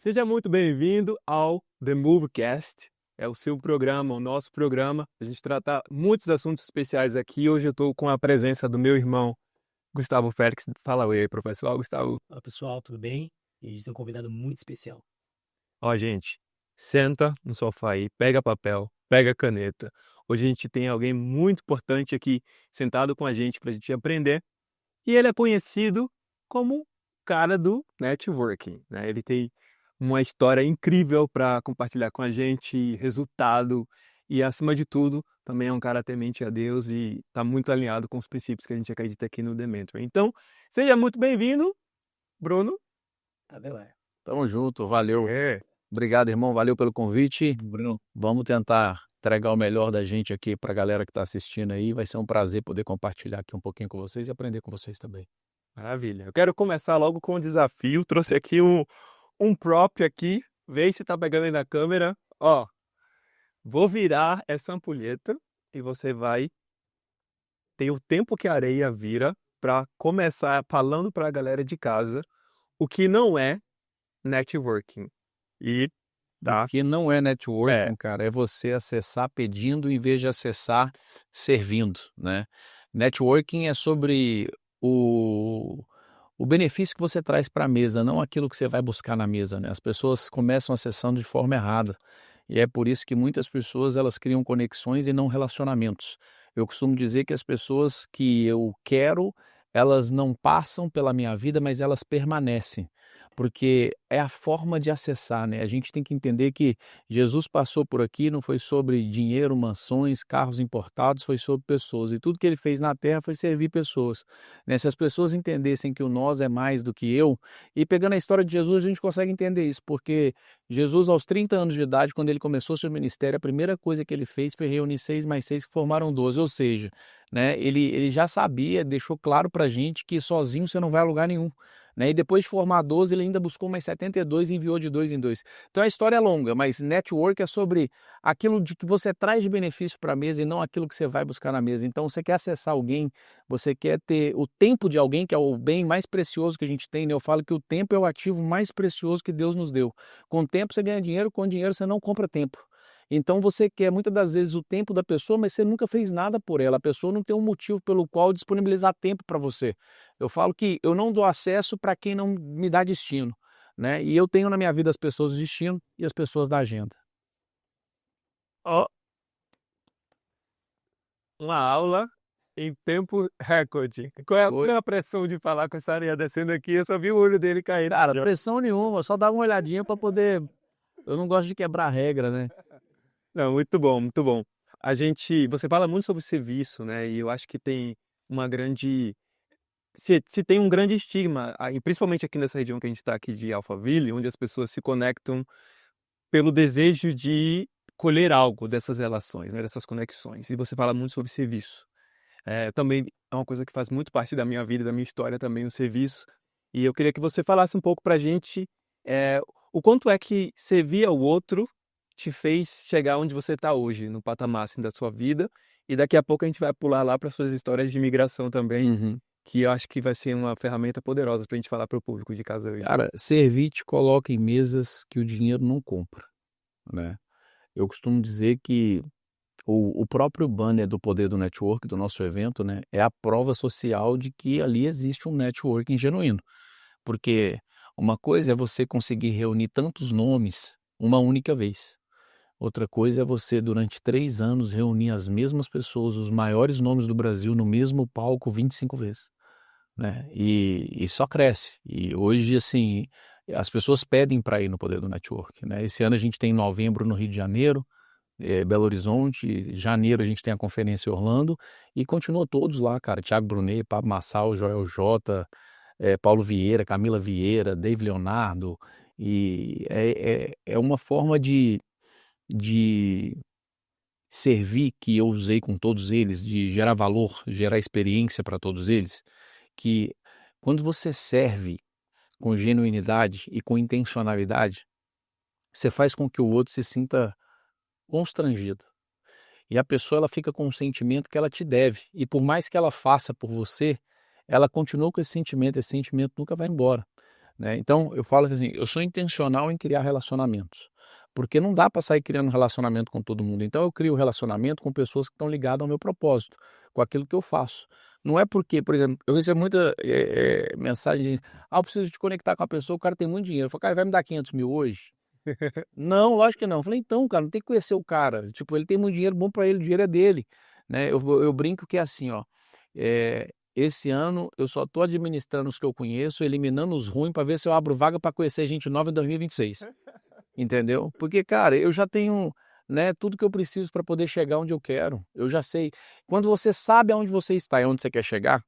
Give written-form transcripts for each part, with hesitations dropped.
Seja muito bem-vindo ao The Movecast. É o seu programa, o nosso programa. A gente trata muitos assuntos especiais aqui. Hoje eu estou com a presença do meu irmão, Gustavo Félix. Fala oi aí, professor Gustavo. Olá pessoal, tudo bem? E a gente tem um convidado muito especial. Ó, gente, senta no sofá aí, pega papel, pega caneta. Hoje a gente tem alguém muito importante aqui sentado com a gente para a gente aprender. E ele é conhecido como o cara do networking, né? Ele tem uma história incrível para compartilhar com a gente, resultado e, acima de tudo, também é um cara temente a Deus e está muito alinhado com os princípios que a gente acredita aqui no The Mentor. Então, seja muito bem-vindo, Bruno. Abelar. Tamo junto, valeu. É, Obrigado, irmão, valeu pelo convite. Bruno, vamos tentar entregar o melhor da gente aqui para a galera que está assistindo aí. Vai ser um prazer poder compartilhar aqui um pouquinho com vocês e aprender com vocês também. maravilha. Eu quero começar logo com o desafio. Trouxe aqui um prop aqui. Vê se tá pegando aí na câmera. Ó, vou virar essa ampulheta e você vai tem o tempo que a areia vira para começar falando para a galera de casa o que não é networking. E tá, O que não é é, networking, cara, é você acessar pedindo em vez de acessar servindo, né? Networking é sobre o benefício que você traz para a mesa, não aquilo que você vai buscar na mesa, né? As pessoas começam acessando de forma errada. E é por isso que muitas pessoas elas criam conexões e não relacionamentos. Eu costumo dizer que as pessoas que eu quero, elas não passam pela minha vida, mas elas permanecem. Porque é a forma de acessar, né? A gente tem que entender que Jesus passou por aqui, não foi sobre dinheiro, mansões, carros importados, foi sobre pessoas. E tudo que ele fez na terra foi servir pessoas, né? Se as pessoas entendessem que o nós é mais do que eu, e pegando a história de Jesus, a gente consegue entender isso, porque Jesus, aos 30 anos de idade, quando ele começou seu ministério, a primeira coisa que ele fez foi reunir 6 mais 6 que formaram 12, ou seja, né, ele já sabia, deixou claro pra gente que sozinho você não vai a lugar nenhum. Né? E depois de formar 12, ele ainda buscou mais 72 e enviou de 2 em 2. Então a história é longa, mas network é sobre aquilo de que você traz de benefício para a mesa e não aquilo que você vai buscar na mesa. Então você quer acessar alguém, você quer ter o tempo de alguém, que é o bem mais precioso que a gente tem, né? Eu falo que o tempo é o ativo mais precioso que Deus nos deu. Com o tempo você ganha dinheiro, com dinheiro você não compra tempo. Então você quer muitas das vezes o tempo da pessoa, mas você nunca fez nada por ela. A pessoa não tem um motivo pelo qual disponibilizar tempo para você. Eu falo que eu não dou acesso para quem não me dá destino, né? E eu tenho na minha vida as pessoas do destino e as pessoas da agenda. ó, uma aula em tempo recorde. Qual é a pressão de falar com essa areia descendo aqui? Eu só vi o olho dele cair. Cara, pressão nenhuma, só dá uma olhadinha para poder. Eu não gosto de quebrar regra, né? Não, muito bom, muito bom. Você fala muito sobre serviço, né? E eu acho que tem uma grande se tem um grande estigma, e principalmente aqui nessa região que a gente está aqui de Alphaville, onde as pessoas se conectam pelo desejo de colher algo dessas relações, né, dessas conexões. E você fala muito sobre serviço. Também é uma coisa que faz muito parte da minha vida, da minha história também, o serviço. E eu queria que você falasse um pouco para a gente é, o quanto é que servir ao outro te fez chegar onde você está hoje, no patamar assim, da sua vida. E daqui a pouco a gente vai pular lá para suas histórias de imigração também, Uhum. que eu acho que vai ser uma ferramenta poderosa para a gente falar para o público de casa hoje. Cara, servir te coloca em mesas que o dinheiro não compra, né? Eu costumo dizer que o próprio banner do Poder do Network, do nosso evento, né, é a prova social de que ali existe um networking genuíno. Porque uma coisa é você conseguir reunir tantos nomes uma única vez. Outra coisa é você, durante 3 anos, reunir as mesmas pessoas, os maiores nomes do Brasil, no mesmo palco 25 vezes. Né? E só cresce. E hoje, assim, as pessoas pedem para ir no Poder do Network. Né? Esse ano a gente tem novembro no Rio de Janeiro, Belo Horizonte, janeiro a gente tem a conferência em Orlando e continua todos lá, cara. Thiago Brunet, Pablo Massal, Joel J, Paulo Vieira, Camila Vieira, Dave Leonardo. E é uma forma de servir que eu usei com todos eles, de gerar valor, gerar experiência para todos eles, que quando você serve com genuinidade e com intencionalidade, você faz com que o outro se sinta constrangido. E a pessoa ela fica com um sentimento que ela te deve. E por mais que ela faça por você, ela continua com esse sentimento nunca vai embora. né? Então, eu falo que assim, eu sou intencional em criar relacionamentos, porque não dá para sair criando relacionamento com todo mundo. Então, eu crio relacionamento com pessoas que estão ligadas ao meu propósito, com aquilo que eu faço. Não é porque, por exemplo, eu recebo muita mensagem de, eu preciso te conectar com a pessoa, o cara tem muito dinheiro. Eu falo, cara, vai me dar 500 mil hoje? Não, lógico que não. Eu falei, então, cara, não tem que conhecer o cara. Tipo, ele tem muito dinheiro, bom para ele, o dinheiro é dele, né? Eu brinco que é assim, ó, esse ano eu só tô administrando os que eu conheço, eliminando os ruins para ver se eu abro vaga para conhecer gente nova em 2026. Entendeu? Porque, cara, eu já tenho, né, tudo que eu preciso para poder chegar onde eu quero. Eu já sei. Quando você sabe aonde você está e onde você quer chegar,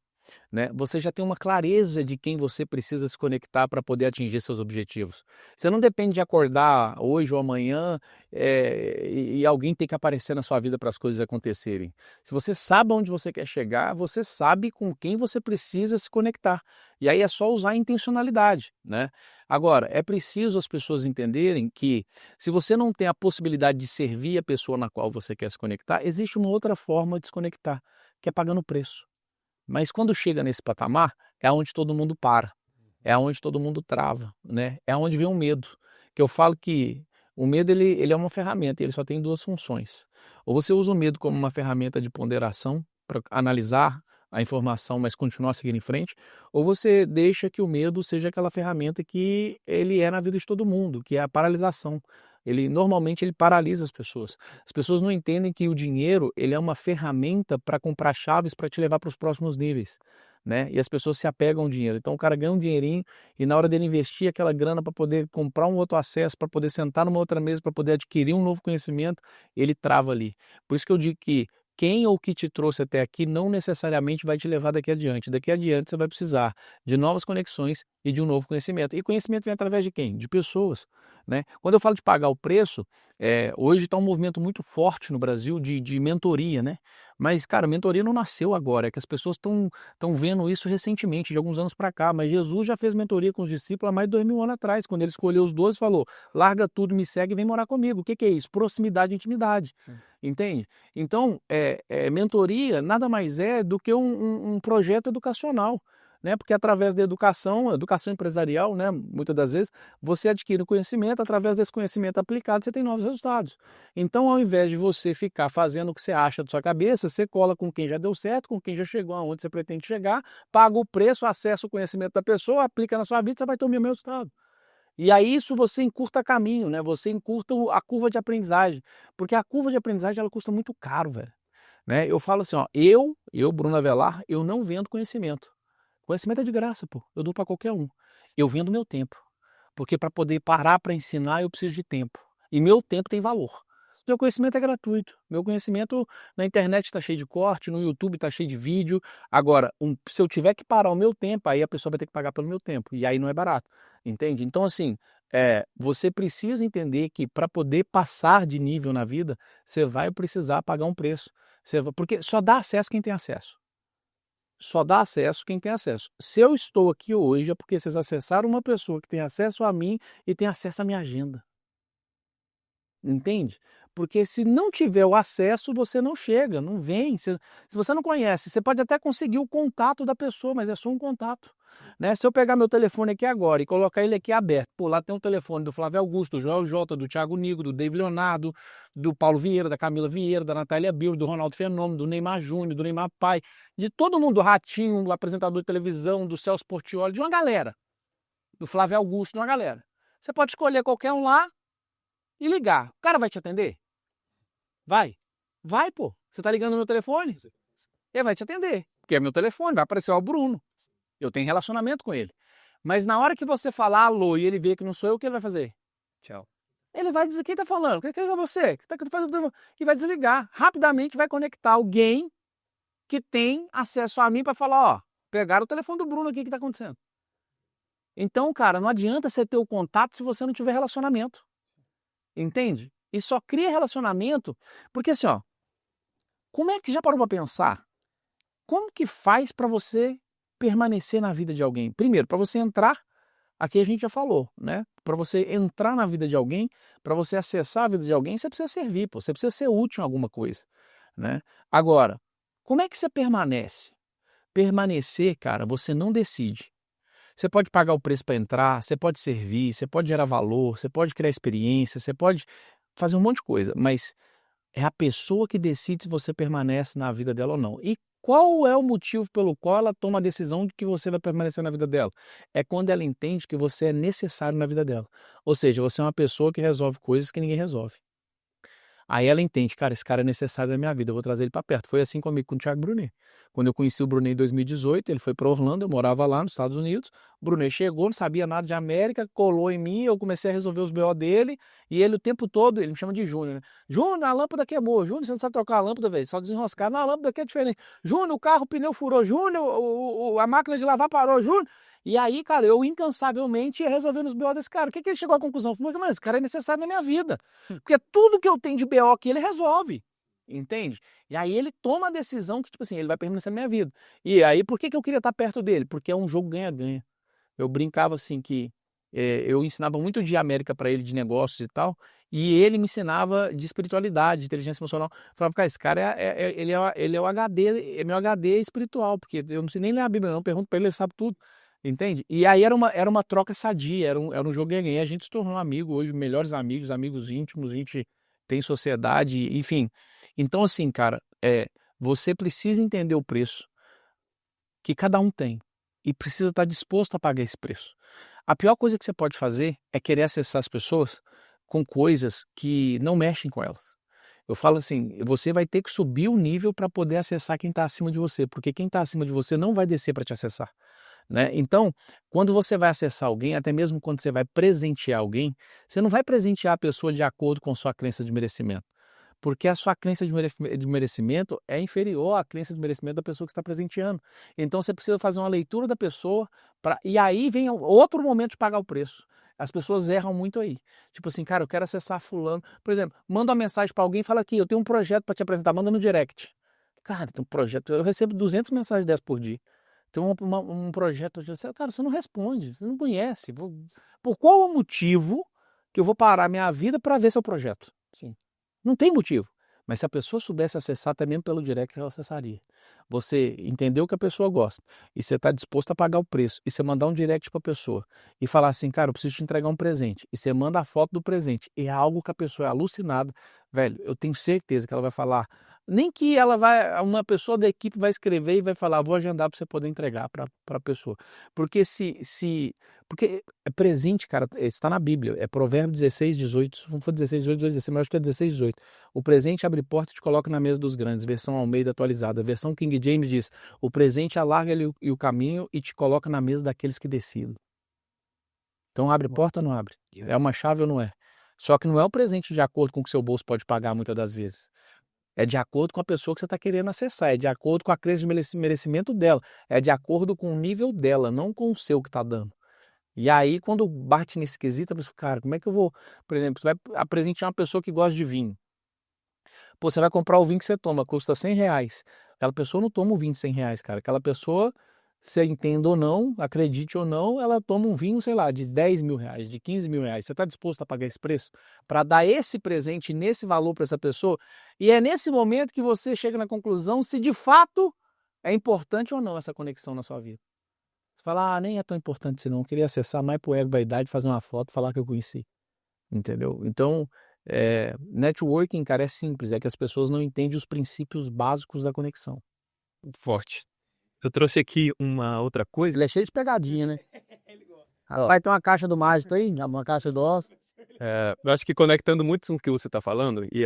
né, você já tem uma clareza de quem você precisa se conectar para poder atingir seus objetivos. Você não depende de acordar hoje ou amanhã e alguém tem que aparecer na sua vida para as coisas acontecerem. Se você sabe onde você quer chegar, você sabe com quem você precisa se conectar. E aí é só usar a intencionalidade, né? Agora, é preciso as pessoas entenderem que se você não tem a possibilidade de servir a pessoa na qual você quer se conectar, existe uma outra forma de se conectar, que é pagando preço. Mas quando chega nesse patamar, é onde todo mundo para, é onde todo mundo trava, né? É onde vem o medo. Que eu falo que o medo ele é uma ferramenta, ele só tem duas funções. Ou você usa o medo como uma ferramenta de ponderação para analisar a informação, mas continuar seguindo em frente, ou você deixa que o medo seja aquela ferramenta que ele é na vida de todo mundo, que é a paralisação. Normalmente ele paralisa as pessoas. As pessoas não entendem que o dinheiro ele é uma ferramenta para comprar chaves para te levar para os próximos níveis, né? E as pessoas se apegam ao dinheiro. Então o cara ganha um dinheirinho e na hora dele investir aquela grana para poder comprar um outro acesso, para poder sentar numa outra mesa, para poder adquirir um novo conhecimento, ele trava ali. Por isso que eu digo que quem ou que te trouxe até aqui não necessariamente vai te levar daqui adiante. Daqui adiante você vai precisar de novas conexões e de um novo conhecimento. E conhecimento vem através de quem? De pessoas, né? Quando eu falo de pagar o preço, hoje está um movimento muito forte no Brasil de mentoria, né? Mas, cara, mentoria não nasceu agora, é que as pessoas estão vendo isso recentemente, de alguns anos para cá. Mas Jesus já fez mentoria com os discípulos há mais de 2000 anos atrás, quando ele escolheu os 12 e falou, larga tudo, me segue e vem morar comigo. O que é isso? Proximidade e intimidade. Sim. Entende? Então, mentoria nada mais é do que um projeto educacional, né? Porque através da educação empresarial, né, muitas das vezes, você adquire o conhecimento, através desse conhecimento aplicado, você tem novos resultados. Então, ao invés de você ficar fazendo o que você acha da sua cabeça, você cola com quem já deu certo, com quem já chegou aonde você pretende chegar, paga o preço, acessa o conhecimento da pessoa, aplica na sua vida, você vai ter o mesmo resultado. E aí isso você encurta caminho, né? Você encurta a curva de aprendizagem, porque a curva de aprendizagem ela custa muito caro, velho. Né? Eu falo assim, ó, Bruno Avelar, eu não vendo conhecimento. Conhecimento é de graça, pô. Eu dou para qualquer um. Eu vendo meu tempo, porque para poder parar para ensinar eu preciso de tempo. E meu tempo tem valor. Meu conhecimento é gratuito. Meu conhecimento na internet está cheio de corte, no YouTube está cheio de vídeo. Agora, se eu tiver que parar o meu tempo, aí a pessoa vai ter que pagar pelo meu tempo. E aí não é barato. Entende? Então, assim, você precisa entender que para poder passar de nível na vida, você vai precisar pagar um preço. Porque só dá acesso quem tem acesso. Só dá acesso quem tem acesso. Se eu estou aqui hoje é porque vocês acessaram uma pessoa que tem acesso a mim e tem acesso à minha agenda. Entende? Porque se não tiver o acesso, você não chega, não vem. Se você não conhece, você pode até conseguir o contato da pessoa, mas é só um contato. Né? Se eu pegar meu telefone aqui agora e colocar ele aqui aberto, pô, lá tem o telefone do Flávio Augusto, do Joel Jota, do Thiago Nigo, do David Leonardo, do Paulo Vieira, da Camila Vieira, da Natália Bill, do Ronaldo Fenômeno, do Neymar Júnior, do Neymar Pai, de todo mundo, do Ratinho, do apresentador de televisão, do Celso Portiolli, de uma galera, do Flávio Augusto, de uma galera. Você pode escolher qualquer um lá e ligar. O cara vai te atender? Vai. Vai, pô. Você tá ligando no meu telefone? Ele vai te atender. Porque é meu telefone, vai aparecer o Bruno. Eu tenho relacionamento com ele. Mas na hora que você falar alô e ele vê que não sou eu, o que ele vai fazer? Tchau. Ele vai dizer, quem tá falando? Quem é você? E vai desligar. Rapidamente vai conectar alguém que tem acesso a mim para falar, ó, pegaram o telefone do Bruno aqui, o que tá acontecendo? Então, cara, não adianta você ter o contato se você não tiver relacionamento. Entende? E só cria relacionamento, porque assim, ó, como é que já parou para pensar? Como que faz para você permanecer na vida de alguém? Primeiro, para você entrar, aqui a gente já falou, né? Para você entrar na vida de alguém, para você acessar a vida de alguém, você precisa servir, pô, você precisa ser útil em alguma coisa, né? Agora, como é que você permanece? Permanecer, cara, você não decide. Você pode pagar o preço para entrar, você pode servir, você pode gerar valor, você pode criar experiência, você pode fazer um monte de coisa, mas é a pessoa que decide se você permanece na vida dela ou não. E qual é o motivo pelo qual ela toma a decisão de que você vai permanecer na vida dela? É quando ela entende que você é necessário na vida dela. Ou seja, você é uma pessoa que resolve coisas que ninguém resolve. Aí ela entende, cara, esse cara é necessário na minha vida, eu vou trazer ele para perto. Foi assim comigo com o Thiago Brunet. Quando eu conheci o Brunet em 2018, ele foi para Orlando, eu morava lá nos Estados Unidos. O Brunet chegou, não sabia nada de América, colou em mim, eu comecei a resolver os BO dele, e ele o tempo todo, ele me chama de Júnior, né? Júnior, a lâmpada queimou. Júnior, você não sabe trocar a lâmpada, velho, só desenroscar. Não, a lâmpada aqui é diferente. Júnior, o carro, o pneu furou. Júnior, a máquina de lavar parou. Júnior. E aí, cara, eu incansavelmente ia resolvendo os BO desse cara. O que ele chegou à conclusão? Falei, mano, esse cara é necessário na minha vida. Porque tudo que eu tenho de BO aqui, ele resolve. Entende? E aí ele toma a decisão que, tipo assim, ele vai permanecer na minha vida. E aí, por que eu queria estar perto dele? Porque é um jogo ganha-ganha. Eu brincava assim que eu ensinava muito de América para ele, de negócios e tal, e ele me ensinava de espiritualidade, de inteligência emocional. Eu falava, cara, esse cara ele é o HD, é meu HD espiritual, porque eu não sei nem ler a Bíblia, não, pergunto para ele, ele sabe tudo. Entende? E aí era uma troca sadia, era um jogo ganha-ganha. A gente se tornou amigo hoje, melhores amigos, amigos íntimos, a gente tem sociedade, enfim. Então, assim, cara, você precisa entender o preço que cada um tem e precisa estar disposto a pagar esse preço. A pior coisa que você pode fazer é querer acessar as pessoas com coisas que não mexem com elas. Eu falo assim, você vai ter que subir o nível para poder acessar quem está acima de você, porque quem está acima de você não vai descer para te acessar. Né? Então, quando você vai acessar alguém, até mesmo quando você vai presentear alguém, você não vai presentear a pessoa de acordo com sua crença de merecimento. Porque a sua crença de merecimento é inferior à crença de merecimento da pessoa que está presenteando. Então você precisa fazer uma leitura da pessoa, e aí vem outro momento de pagar o preço. As pessoas erram muito aí. Tipo assim, cara, eu quero acessar fulano. Por exemplo, manda uma mensagem para alguém e fala aqui, eu tenho um projeto para te apresentar, manda no direct. Cara, tem um projeto, eu recebo 200 mensagens dessas por dia. Tem um projeto, cara, você não responde, você não conhece. Por qual o motivo que eu vou parar minha vida para ver seu projeto? Sim. Não tem motivo. Mas se a pessoa soubesse acessar até mesmo pelo direct, ela acessaria. Você entendeu que a pessoa gosta e você está disposto a pagar o preço e você mandar um direct para a pessoa e falar assim, cara, eu preciso te entregar um presente e você manda a foto do presente e é algo que a pessoa é alucinada, velho, eu tenho certeza que ela vai falar, nem que uma pessoa da equipe vai escrever e vai falar, vou agendar para você poder entregar para a pessoa. Porque porque é presente, cara, está na Bíblia, é Provérbios 16, 18, não foi 16, 18, 16, mas acho que é 16, 18. O presente abre porta e te coloca na mesa dos grandes, versão Almeida atualizada. A versão King James diz, o presente alarga o caminho e te coloca na mesa daqueles que decidem. Então abre porta ou não abre? É uma chave ou não é? Só que não é o presente de acordo com o que seu bolso pode pagar muitas das vezes. É de acordo com a pessoa que você está querendo acessar, é de acordo com a crença de merecimento dela, é de acordo com o nível dela, não com o seu que está dando. E aí, quando bate nesse quesito, eu penso, cara, como é que eu vou, por exemplo, você vai presentear uma pessoa que gosta de vinho. Pô, você vai comprar o vinho que você toma, custa R$100. Aquela pessoa não toma um vinho de R$100, cara. Aquela pessoa, você entenda ou não, acredite ou não, ela toma um vinho, sei lá, de R$10.000, de R$15.000. Você está disposto a pagar esse preço? Para dar esse presente, nesse valor para essa pessoa? E é nesse momento que você chega na conclusão se de fato é importante ou não essa conexão na sua vida. Você fala, nem é tão importante assim não. Eu queria acessar mais pro ego, vaidade, fazer uma foto, falar que eu conheci. Entendeu? Então, networking, cara, é simples. É que as pessoas não entendem os princípios básicos da conexão. Forte. Eu trouxe aqui uma outra coisa. Ele é cheio de pegadinha, né? Vai ter uma caixa do mágico aí, uma caixa do osso. Eu acho que conectando muito com o que você está falando e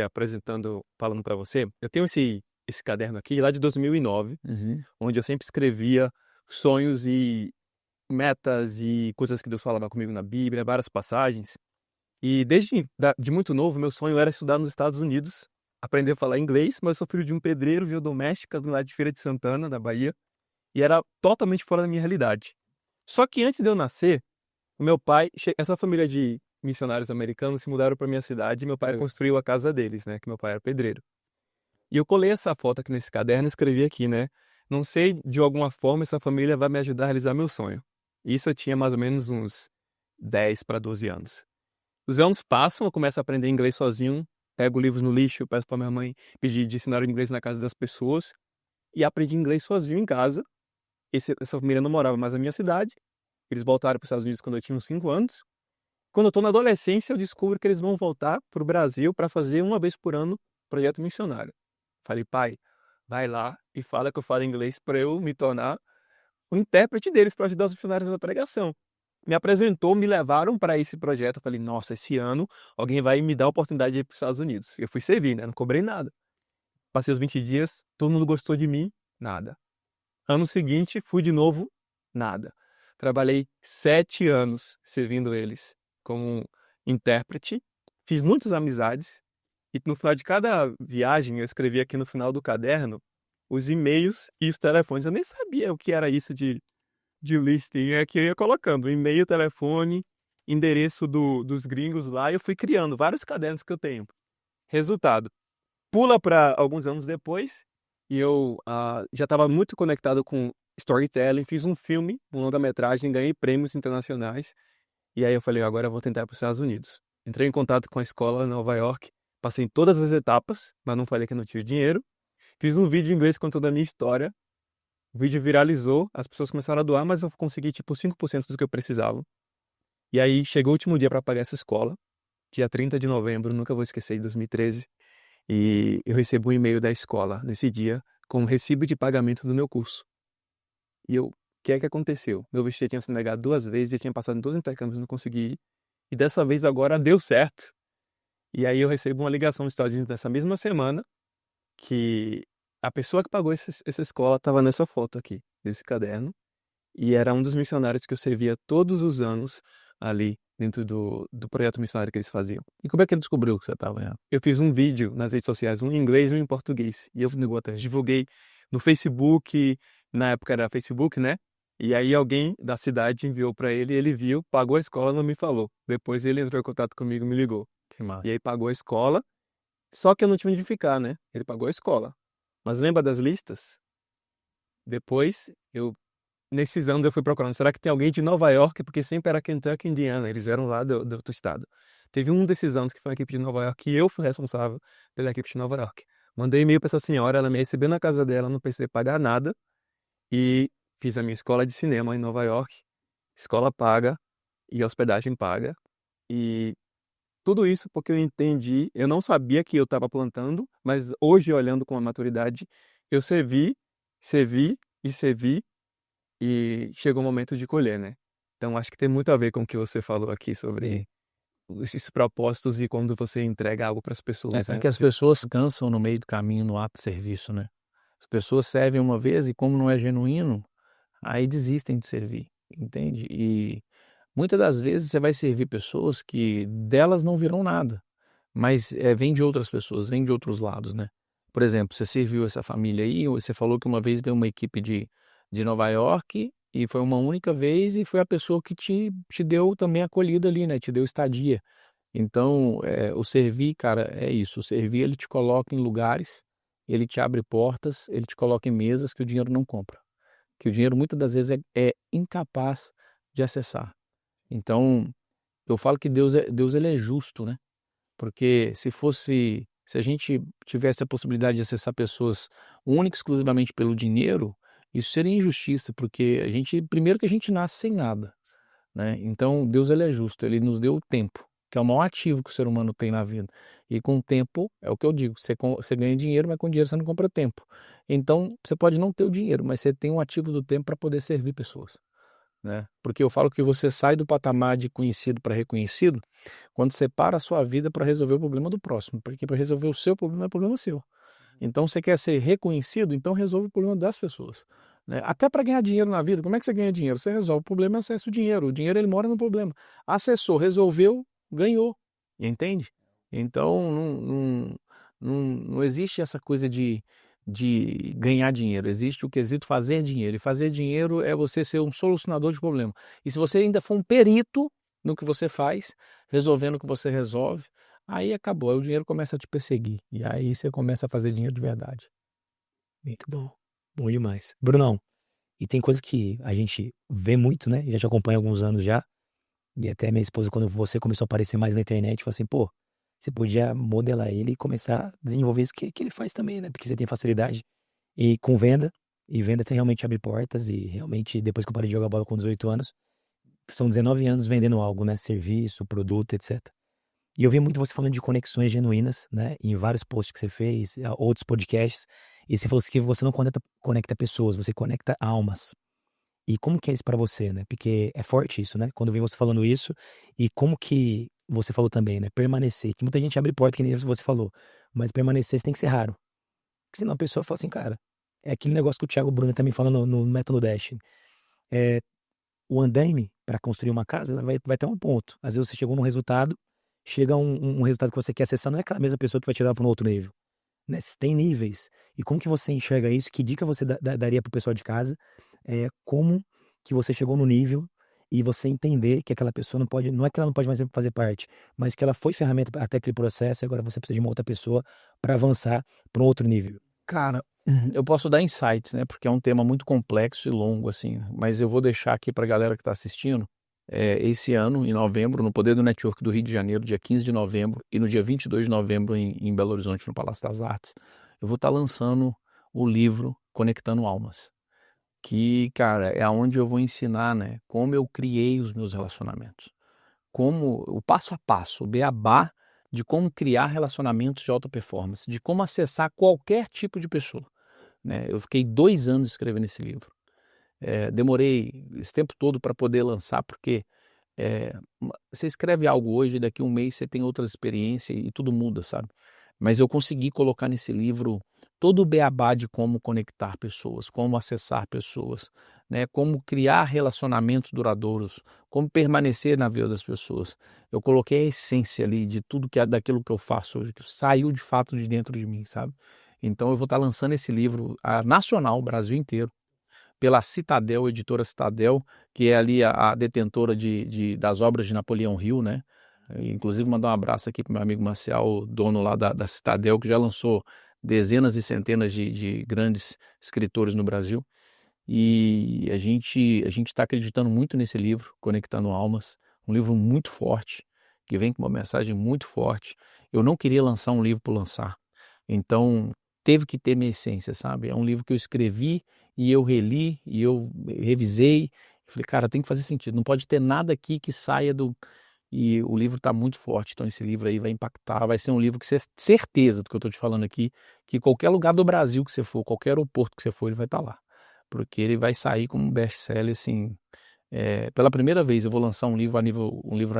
falando para você, eu tenho esse caderno aqui lá de 2009, onde eu sempre escrevia sonhos e metas e coisas que Deus falava comigo na Bíblia, várias passagens. E desde de muito novo, meu sonho era estudar nos Estados Unidos, aprender a falar inglês, mas eu sou filho de um pedreiro, viu, doméstica, do lado de Feira de Santana, da Bahia, e era totalmente fora da minha realidade. Só que antes de eu nascer, o meu pai, essa família de missionários americanos se mudaram para minha cidade e meu pai construiu a casa deles, né, que meu pai era pedreiro. E eu colei essa foto aqui nesse caderno e escrevi aqui, né, não sei, de alguma forma essa família vai me ajudar a realizar meu sonho. Isso eu tinha mais ou menos uns 10 para 12 anos. Os anos passam, eu começo a aprender inglês sozinho, pego livros no lixo, peço para minha mãe pedir dicionário de inglês na casa das pessoas e aprendi inglês sozinho em casa. Essa família não morava mais na minha cidade Eles voltaram para os Estados Unidos quando eu tinha uns 5 anos. Quando eu tô na adolescência, eu descubro que eles vão voltar para o Brasil para fazer uma vez por ano projeto missionário. Falei, pai, vai lá e fala que eu falo inglês para eu me tornar o intérprete deles para ajudar os missionários na pregação. Me apresentou, me levaram para esse projeto. Eu falei, nossa, esse ano alguém vai me dar a oportunidade de ir para os Estados Unidos. Eu fui servir, né? Não cobrei nada. Passei os 20 dias, todo mundo gostou de mim, nada. Ano seguinte, fui de novo, nada. Trabalhei 7 anos servindo eles como intérprete. Fiz muitas amizades. E no final de cada viagem, eu escrevi aqui no final do caderno os e-mails e os telefones. Eu nem sabia o que era isso de listing. É que eu ia colocando e-mail, telefone, endereço dos gringos lá. E eu fui criando vários cadernos que eu tenho. Resultado. Pula para alguns anos depois, e eu já estava muito conectado com storytelling, fiz um filme, um longa-metragem, ganhei prêmios internacionais, e aí eu falei, agora eu vou tentar ir para os Estados Unidos. Entrei em contato com a escola em Nova York, passei em todas as etapas, mas não falei que eu não tinha dinheiro. Fiz um vídeo em inglês contando a minha história, o vídeo viralizou, as pessoas começaram a doar, mas eu consegui tipo 5% do que eu precisava. E aí chegou o último dia para pagar essa escola, dia 30 de novembro, nunca vou esquecer, de 2013. E eu recebo um e-mail da escola nesse dia com o recibo de pagamento do meu curso. E o que é que aconteceu? Meu vestido tinha se negado 2 vezes, eu tinha passado em 2 intercâmbios e não consegui ir. E dessa vez agora deu certo. E aí eu recebo uma ligação dos Estados Unidos nessa mesma semana que a pessoa que pagou essa escola estava nessa foto aqui, desse caderno. E era um dos missionários que eu servia todos os anos ali dentro do projeto missionário que eles faziam. E como é que ele descobriu que você estava em Eu fiz um vídeo nas redes sociais, um em inglês e um em português. E eu divulguei no Facebook, na época era Facebook, né? E aí alguém da cidade enviou para ele, ele viu, pagou a escola, não me falou. Depois ele entrou em contato comigo e me ligou. Que massa. E aí pagou a escola, só que eu não tinha onde ficar, né? Ele pagou a escola. Mas lembra das listas? Depois, nesses anos eu fui procurando, será que tem alguém de Nova York? Porque sempre era Kentucky e Indiana, eles eram lá do outro estado. Teve um desses anos que foi a equipe de Nova York e eu fui responsável pela equipe de Nova York. Mandei e-mail para essa senhora, ela me recebeu na casa dela, não precisei pagar nada. E fiz a minha escola de cinema em Nova York. Escola paga e hospedagem paga. E tudo isso porque eu entendi, eu não sabia que eu estava plantando, mas hoje, olhando com a maturidade, eu servi e chegou o momento de colher, né? Então acho que tem muito a ver com o que você falou aqui sobre esses propósitos e quando você entrega algo para as pessoas, É né? que as pessoas cansam no meio do caminho no ato de serviço, né? As pessoas servem uma vez e como não é genuíno, aí desistem de servir, entende? E muitas das vezes você vai servir pessoas que delas não virão nada, mas vem de outras pessoas, vem de outros lados, né? Por exemplo, você serviu essa família aí, você falou que uma vez veio uma equipe de Nova York e foi uma única vez e foi a pessoa que te deu também acolhida ali, né? Te deu estadia. Então, o servir, cara, é isso. O servir, ele te coloca em lugares, ele te abre portas, ele te coloca em mesas que o dinheiro não compra. Que o dinheiro muitas das vezes é incapaz de acessar. Então, eu falo que Deus ele é justo, né? Porque se a gente tivesse a possibilidade de acessar pessoas única e exclusivamente pelo dinheiro, isso seria injustiça, porque primeiro que a gente nasce sem nada, né? Então, Deus ele é justo, ele nos deu o tempo, que é o maior ativo que o ser humano tem na vida. E com o tempo, é o que eu digo, você ganha dinheiro, mas com dinheiro você não compra tempo. Então, você pode não ter o dinheiro, mas você tem um ativo do tempo para poder servir pessoas, né? Porque eu falo que você sai do patamar de conhecido para reconhecido quando você para a sua vida para resolver o problema do próximo, porque para resolver o seu problema é problema seu. Então você quer ser reconhecido, então resolve o problema das pessoas, né? Até para ganhar dinheiro na vida, como é que você ganha dinheiro? Você resolve o problema e acessa o dinheiro. O dinheiro ele mora no problema. Acessou, resolveu, ganhou. Entende? Então não existe essa coisa de ganhar dinheiro. Existe o quesito fazer dinheiro. E fazer dinheiro é você ser um solucionador de problema. E se você ainda for um perito no que você faz, resolvendo o que você resolve, aí acabou. Aí o dinheiro começa a te perseguir. E aí você começa a fazer dinheiro de verdade. Muito bom. Bom demais. Brunão, e tem coisa que a gente vê muito, né? Já te acompanha há alguns anos já. E até minha esposa, quando você começou a aparecer mais na internet, falou assim, pô, você podia modelar ele e começar a desenvolver isso que ele faz também, né? Porque você tem facilidade. E com venda, e venda realmente abre portas. E realmente, depois que eu parei de jogar bola com 18 anos, são 19 anos vendendo algo, né? Serviço, produto, etc. E eu vi muito você falando de conexões genuínas, né? Em vários posts que você fez, outros podcasts. E você falou que você não conecta pessoas, você conecta almas. E como que é isso pra você, né? Porque é forte isso, né? Quando eu vi você falando isso, e como que você falou também, né? Permanecer. Que muita gente abre porta, que nem você falou. Mas permanecer tem que ser raro. Porque senão a pessoa fala assim, cara, é aquele negócio que o Thiago Bruno também fala no Método Dash. É, o andaime para construir uma casa vai ter um ponto. Às vezes você chegou num resultado, chega um resultado que você quer acessar, não é aquela mesma pessoa que vai te levar para um outro nível. Né? Tem níveis. E como que você enxerga isso? Que dica você daria pro pessoal de casa? Como que você chegou no nível e você entender que aquela pessoa não é que ela não pode mais fazer parte, mas que ela foi ferramenta até aquele processo e agora você precisa de uma outra pessoa para avançar para um outro nível. Cara, eu posso dar insights, né? Porque é um tema muito complexo e longo, assim. Mas eu vou deixar aqui para a galera que está assistindo. Esse ano, em novembro, no Poder do Network do Rio de Janeiro, dia 15 de novembro, e no dia 22 de novembro em Belo Horizonte, no Palácio das Artes, eu vou estar lançando o livro Conectando Almas. Que, cara, é onde eu vou ensinar, né? Como eu criei os meus relacionamentos. Como o passo a passo, o beabá de como criar relacionamentos de alta performance, de como acessar qualquer tipo de pessoa. Né? Eu fiquei 2 anos escrevendo esse livro. Demorei esse tempo todo para poder lançar, porque você escreve algo hoje e daqui a um mês você tem outra experiência e tudo muda, sabe? Mas eu consegui colocar nesse livro todo o beabá de como conectar pessoas, como acessar pessoas, né? Como criar relacionamentos duradouros, como permanecer na vida das pessoas. Eu coloquei a essência ali de tudo daquilo que eu faço hoje, que saiu de fato de dentro de mim, sabe? Então eu vou estar lançando esse livro nacional, Brasil inteiro, pela Citadel, editora Citadel, que é ali a detentora das obras de Napoleão Hill, né? Inclusive mandar um abraço aqui para o meu amigo Marcial, dono lá da Citadel, que já lançou dezenas e centenas de grandes escritores no Brasil. E a gente está acreditando muito nesse livro, Conectando Almas, um livro muito forte, que vem com uma mensagem muito forte. Eu não queria lançar um livro por lançar, então teve que ter minha essência, sabe? É um livro que eu escrevi e eu reli e eu revisei. Falei, cara, tem que fazer sentido, não pode ter nada aqui que saia do... E o livro está muito forte, então esse livro aí vai impactar, vai ser um livro que você, certeza do que eu estou te falando aqui, que qualquer lugar do Brasil que você for, qualquer aeroporto que você for, ele vai estar lá. Porque ele vai sair como um best-seller, assim, pela primeira vez eu vou lançar um livro a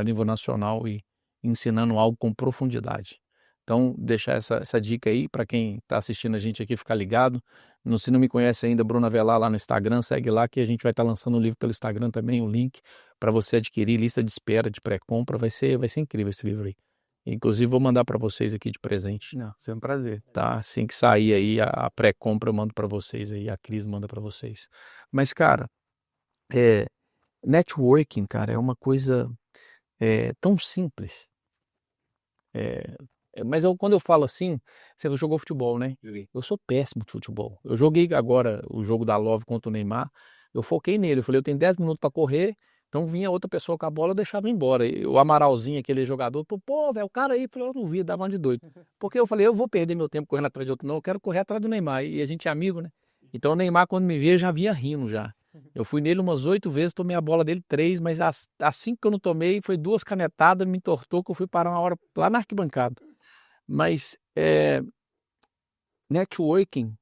nível nacional e ensinando algo com profundidade. Então, deixar essa dica aí para quem está assistindo a gente aqui ficar ligado. Se não me conhece ainda, Bruno Avelar lá no Instagram, segue lá que a gente vai estar lançando um livro pelo Instagram também, o link para você adquirir, lista de espera, de pré-compra, vai ser incrível esse livro aí. Inclusive vou mandar para vocês aqui de presente. Não, é um prazer. Tá? Assim que sair aí a pré-compra eu mando para vocês aí, a Cris manda para vocês. Mas, cara, networking, cara, é uma coisa tão simples. Mas quando eu falo assim, você jogou futebol, né? Eu sou péssimo de futebol. Eu joguei agora o jogo da Love contra o Neymar, eu foquei nele, eu falei, eu tenho 10 minutos para correr, então vinha outra pessoa com a bola, eu deixava embora. E o Amaralzinho, aquele jogador, pô, velho, o cara aí, eu não vi, dava uma de doido. Porque eu falei, eu vou perder meu tempo correndo atrás de outro, não, eu quero correr atrás do Neymar. E a gente é amigo, né? Então o Neymar, quando me via, já vinha rindo já. Eu fui nele umas 8 vezes, tomei a bola dele 3, mas assim que eu não tomei, foi 2 canetadas, me entortou, que eu fui parar uma hora lá na arquibancada. Mas networking,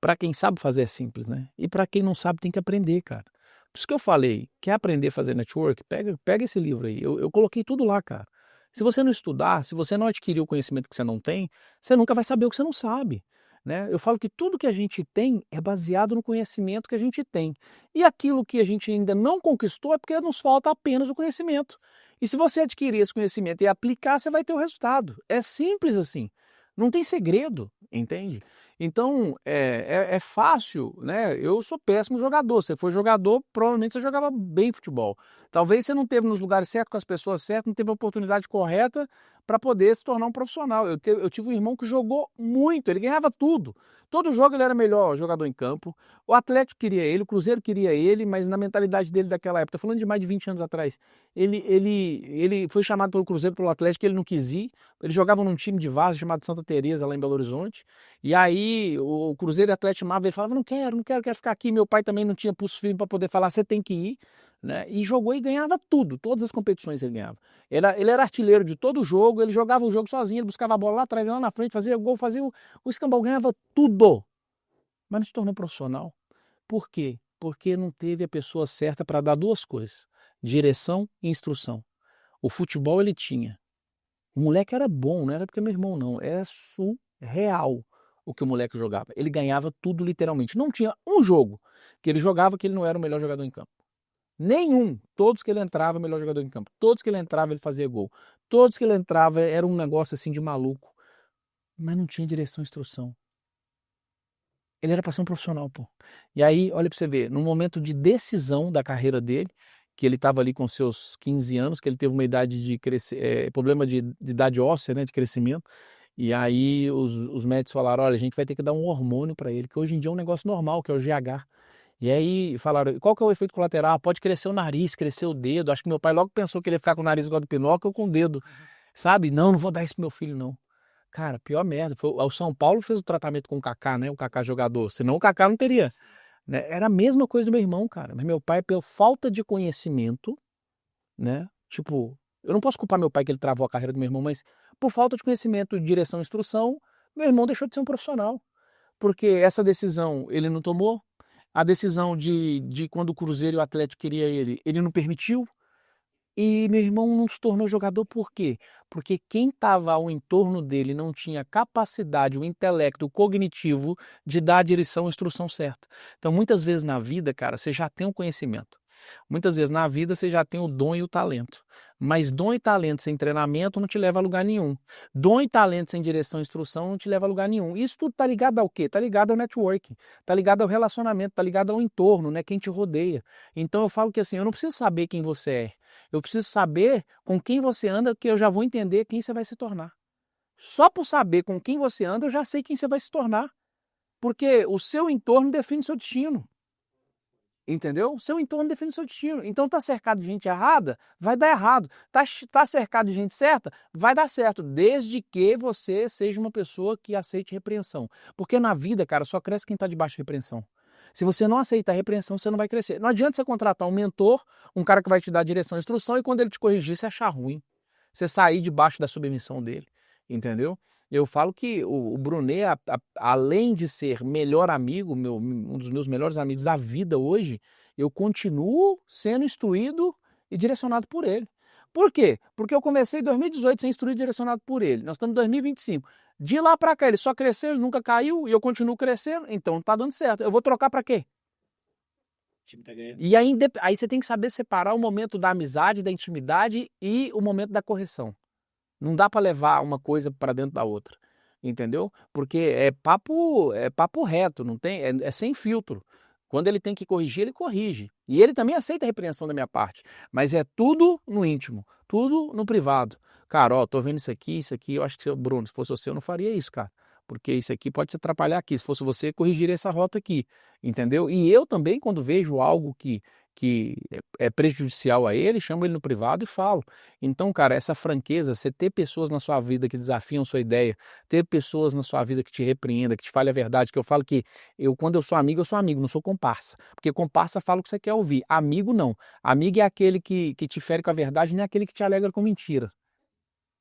para quem sabe fazer é simples, né? E para quem não sabe tem que aprender, cara. Por isso que eu falei, quer aprender a fazer network? Pega esse livro aí. Eu coloquei tudo lá, cara. Se você não estudar, se você não adquirir o conhecimento que você não tem, você nunca vai saber o que você não sabe. Né? Eu falo que tudo que a gente tem é baseado no conhecimento que a gente tem. E aquilo que a gente ainda não conquistou é porque nos falta apenas o conhecimento. E se você adquirir esse conhecimento e aplicar, você vai ter o resultado. É simples assim. Não tem segredo, entende? Então, é fácil, né? Eu sou péssimo jogador. Você foi jogador, provavelmente você jogava bem futebol. Talvez você não teve nos lugares certos, com as pessoas certas, não teve a oportunidade correta para poder se tornar um profissional. Eu tive um irmão que jogou muito, ele ganhava tudo. Todo jogo ele era melhor jogador em campo. O Atlético queria ele, o Cruzeiro queria ele, mas na mentalidade dele daquela época, tô falando de mais de 20 anos atrás, ele foi chamado pelo Cruzeiro, pelo Atlético, ele não quis ir. Ele jogava num time de várzea chamado Santa Teresa, lá em Belo Horizonte. E aí o Cruzeiro e o Atlético chamava, ele falava, não quero ficar aqui. Meu pai também não tinha pulso firme para poder falar, você tem que ir. né? E jogou e ganhava tudo, todas as competições ele ganhava. Ele era artilheiro de todo jogo, ele jogava o jogo sozinho, ele buscava a bola lá atrás, lá na frente, fazia gol, fazia o escambau, ganhava tudo. Mas não se tornou profissional. Por quê? Porque não teve a pessoa certa para dar duas coisas: direção e instrução. O futebol ele tinha. O moleque era bom, não era porque meu irmão não, era surreal o que o moleque jogava. Ele ganhava tudo literalmente. Não tinha um jogo que ele jogava que ele não era o melhor jogador em campo. Nenhum. Todos que ele entrava, o melhor jogador em campo. Todos que ele entrava, ele fazia gol. Todos que ele entrava, era um negócio assim de maluco. Mas não tinha direção e instrução. Ele era para ser um profissional, pô. E aí, olha para você ver, no momento de decisão da carreira dele, que ele estava ali com seus 15 anos, que ele teve uma idade de crescer, problema de idade óssea, né, de crescimento. E aí os médicos falaram: olha, a gente vai ter que dar um hormônio para ele, que hoje em dia é um negócio normal, que é o GH. E aí falaram: qual que é o efeito colateral? Pode crescer o nariz, crescer o dedo. Acho que meu pai logo pensou que ele ia ficar com o nariz igual do Pinóquio ou com o dedo, sabe? Não vou dar isso pro meu filho, não. Cara, pior merda. O São Paulo fez o tratamento com o Kaká, né? O Kaká jogador. Senão o Kaká não teria. Né? Era a mesma coisa do meu irmão, cara. Mas meu pai, pela falta de conhecimento, né? Tipo, eu não posso culpar meu pai que ele travou a carreira do meu irmão, mas por falta de conhecimento, direção e instrução, meu irmão deixou de ser um profissional. Porque essa decisão ele não tomou. A decisão de quando o Cruzeiro e o Atlético queria ele não permitiu. E meu irmão não se tornou jogador por quê? Porque quem estava ao entorno dele não tinha capacidade, o intelecto, o cognitivo de dar a direção e a instrução certa. Então, muitas vezes na vida, cara, você já tem o conhecimento. Muitas vezes na vida você já tem o dom e o talento. Mas dom e talento sem treinamento não te leva a lugar nenhum. Dom e talento sem direção e instrução não te leva a lugar nenhum. Isso tudo tá ligado ao quê? Tá ligado ao networking, tá ligado ao relacionamento, tá ligado ao entorno, né? Quem te rodeia. Então eu falo que assim, eu não preciso saber quem você é. Eu preciso saber com quem você anda, que eu já vou entender quem você vai se tornar. Só por saber com quem você anda, eu já sei quem você vai se tornar. Porque o seu entorno define o seu destino. Entendeu? O seu entorno define o seu destino. Então tá cercado de gente errada, vai dar errado. Tá cercado de gente certa, vai dar certo. Desde que você seja uma pessoa que aceite repreensão. Porque na vida, cara, só cresce quem tá debaixo de repreensão. Se você não aceitar repreensão, você não vai crescer. Não adianta você contratar um mentor, um cara que vai te dar direção e instrução, e quando ele te corrigir, você achar ruim. Você sair debaixo da submissão dele. Entendeu? Eu falo que o Brunet, além de ser melhor amigo, um dos meus melhores amigos da vida hoje, eu continuo sendo instruído e direcionado por ele. Por quê? Porque eu comecei em 2018 sendo instruído e direcionado por ele. Nós estamos em 2025. De lá para cá ele só cresceu, ele nunca caiu e eu continuo crescendo, então tá dando certo. Eu vou trocar para quê? O time tá ganhando. E aí você tem que saber separar o momento da amizade, da intimidade e o momento da correção. Não dá para levar uma coisa para dentro da outra, entendeu? Porque é papo reto, não tem, é sem filtro. Quando ele tem que corrigir, ele corrige. E ele também aceita a repreensão da minha parte. Mas é tudo no íntimo, tudo no privado. Cara, ó, tô vendo isso aqui, eu acho que, Bruno, se fosse você, eu não faria isso, cara. Porque isso aqui pode te atrapalhar aqui. Se fosse você, corrigiria essa rota aqui, entendeu? E eu também, quando vejo algo que é prejudicial a ele, chamo ele no privado e falo. Então, cara, essa franqueza, você ter pessoas na sua vida que desafiam sua ideia, ter pessoas na sua vida que te repreendam, que te falem a verdade, que eu falo que quando eu sou amigo, não sou comparsa. Porque comparsa fala o que você quer ouvir. Amigo, não. Amigo é aquele que te fere com a verdade, nem aquele que te alegra com mentira.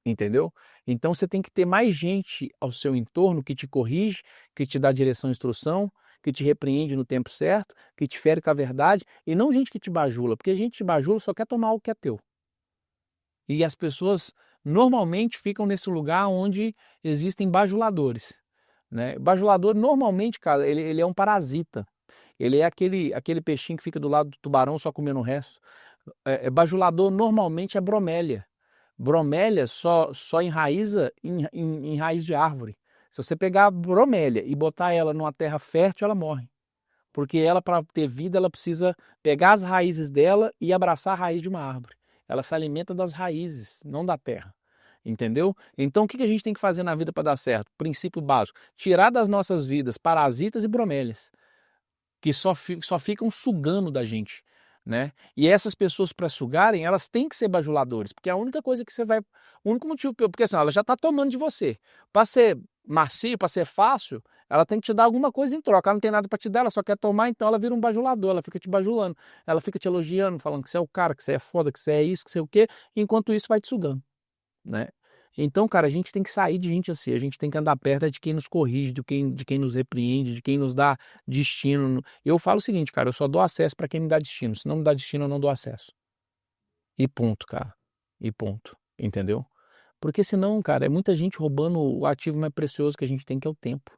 Entendeu? Então você tem que ter mais gente ao seu entorno que te corrige, que te dá direção e instrução, que te repreende no tempo certo, que te fere com a verdade, e não gente que te bajula, porque gente que te bajula só quer tomar o que é teu. E as pessoas normalmente ficam nesse lugar onde existem bajuladores. Né? Bajulador normalmente, cara, ele é um parasita. Ele é aquele peixinho que fica do lado do tubarão só comendo o resto. Bajulador normalmente é bromélia. Bromélia só enraiza em raiz de árvore. Se você pegar a bromélia e botar ela numa terra fértil, ela morre. Porque ela, para ter vida, ela precisa pegar as raízes dela e abraçar a raiz de uma árvore. Ela se alimenta das raízes, não da terra. Entendeu? Então o que a gente tem que fazer na vida para dar certo? Princípio básico: tirar das nossas vidas parasitas e bromélias, que só ficam sugando da gente. Né? E essas pessoas, para sugarem, elas têm que ser bajuladores, porque é a única coisa que você vai... O único motivo, porque assim, ela já está tomando de você. Para ser macio, para ser fácil, Ela tem que te dar alguma coisa em troca. Ela não tem nada para te dar, ela só quer tomar, então ela vira um bajulador, ela fica te bajulando. Ela fica te elogiando, falando que você é o cara, que você é foda, que você é isso, que você é o quê. Enquanto isso vai te sugando, né? Então, cara, a gente tem que sair de gente assim, a gente tem que andar perto de quem nos corrige, de quem nos repreende, de quem nos dá destino. Eu falo o seguinte, cara, eu só dou acesso para quem me dá destino. Se não me dá destino, eu não dou acesso. E ponto, cara. E ponto. Entendeu? Porque senão, cara, é muita gente roubando o ativo mais precioso que a gente tem, que é o tempo,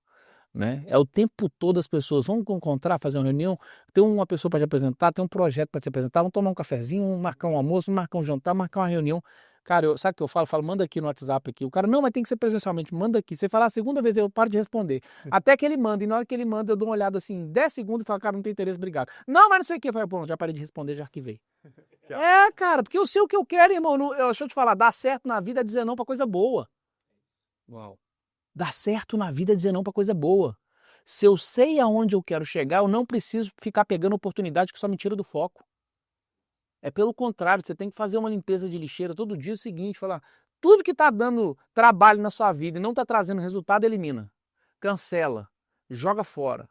né? É o tempo todo as pessoas vão encontrar, fazer uma reunião, tem uma pessoa para te apresentar, tem um projeto para te apresentar, vão tomar um cafezinho, vão marcar um almoço, vão marcar um jantar, marcar uma reunião. Cara, sabe o que eu falo? Falo, manda aqui no WhatsApp aqui. O cara, não, mas tem que ser presencialmente, manda aqui. Você falar a segunda vez, eu paro de responder. Até que ele manda, e na hora que ele manda, eu dou uma olhada assim, 10 segundos e falo, cara, não tem interesse, obrigado. Não, mas não sei o que. Eu falo, pô, já parei de responder, já arquivei. É, cara, porque eu sei o que eu quero, irmão. Deixa eu te falar, dar certo na vida é dizer não pra coisa boa. Uau. Dar certo na vida é dizer não pra coisa boa. Se eu sei aonde eu quero chegar, eu não preciso ficar pegando oportunidade que só me tira do foco. É pelo contrário, você tem que fazer uma limpeza de lixeira todo dia. É o seguinte, falar, tudo que tá dando trabalho na sua vida e não tá trazendo resultado, elimina. Cancela. Joga fora.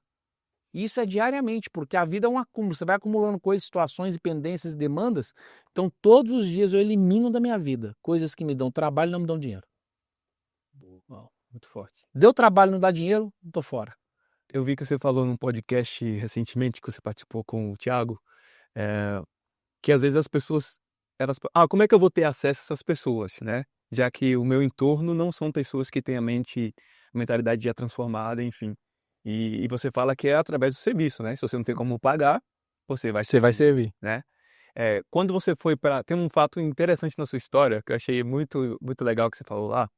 Isso é diariamente, porque a vida é um acúmulo. Você vai acumulando coisas, situações, pendências e demandas. Então, todos os dias eu elimino da minha vida coisas que me dão trabalho e não me dão dinheiro. Uau, muito forte. Deu trabalho e não dá dinheiro, tô fora. Eu vi que você falou num podcast recentemente, que você participou com o Thiago, que às vezes as pessoas, como é que eu vou ter acesso a essas pessoas, né? Já que o meu entorno não são pessoas que têm a mentalidade já transformada, enfim. E você fala que é através do serviço, né? Se você não tem como pagar, você vai servir. né? Quando você foi tem um fato interessante na sua história, que eu achei muito, muito legal que você falou lá.